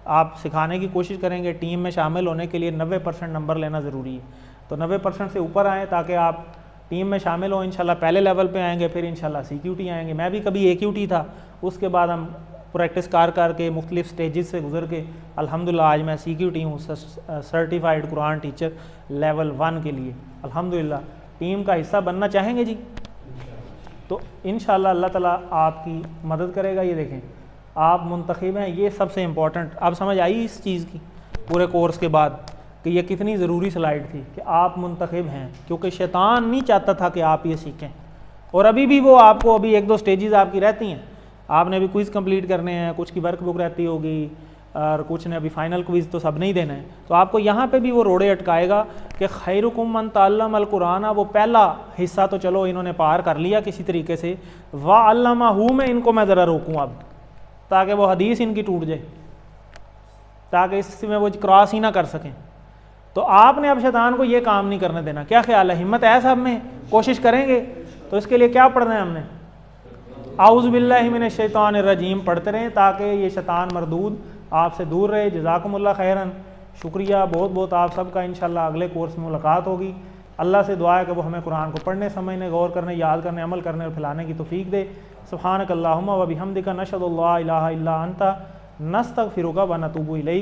आप सिखाने की कोशिश करेंगे। टीम में शामिल होने के लिए 90% नंबर लेना ज़रूरी है, तो 90% से ऊपर आएँ ताकि आप टीम में शामिल हो। इंशाल्लाह पहले लेवल पे आएंगे, फिर इंशाल्लाह CQT आएंगे। मैं भी कभी AQT था, उसके बाद हम प्रैक्टिस कर के मुख्तलिफ स्टेजेस से गुजर के अल्हम्दुलिल्लाह आज मैं CQT हूँ, सर्टिफाइड कुरान टीचर लेवल 1 के लिए। अल्हम्दुलिल्लाह टीम का हिस्सा बनना चाहेंगे जी, तो इंशाल्लाह अल्लाह ताला आपकी मदद करेगा। ये देखें आप मुंतखब हैं, ये सबसे इम्पोर्टेंट। अब समझ आई इस चीज़ की पूरे कोर्स के बाद कि ये कितनी ज़रूरी स्लाइड थी कि आप मुंतखब हैं, क्योंकि शैतान नहीं चाहता था कि आप ये सीखें। और अभी भी वो आपको, अभी 1-2 स्टेजेस आपकी रहती हैं, आपने अभी क्विज़ कंप्लीट करने हैं, कुछ की वर्कबुक रहती होगी, और कुछ ने अभी फाइनल क्विज़ तो सब नहीं देना है। तो आपको यहाँ पे भी वो रोड़े अटकाएगा कि खैरुकुम मन तअल्लमल कुरान, वो पहला हिस्सा तो चलो इन्होंने पार कर लिया किसी तरीके से, व अल्लमहू में इनको मैं ज़रा रोकूँ अब, ताकि वो हदीस इनकी टूट जाए, ताकि इसमें वो क्रॉस ही ना कर सकें। तो आपने अब शैतान को ये काम नहीं करने देना। क्या ख्याल है, हिम्मत है सब में? कोशिश करेंगे। तो इसके लिए क्या पढ़ना है हमने? आऊज़ु बिल्लाहि मिनश शैतानिर रजीम पढ़ते रहें ताकि ये शैतान मरदूद आपसे दूर रहे। जज़ाकुमुल्लाह खैरन, शुक्रिया बहुत बहुत आप सबका। इंशाल्लाह अगले कोर्स में मुलाकात होगी। अल्लाह से दुआ है कि वो हमें कुरान को पढ़ने, समझने, गौर करने, याद करने, अमल करने और फैलाने की तौफीक दे। सुब्हानक अल्लाहुम्मा व बिहम्दिका नशहदु अल्ला इलाहा इल्ला अंता नस्तगफिरुका व नतूबु इलैक।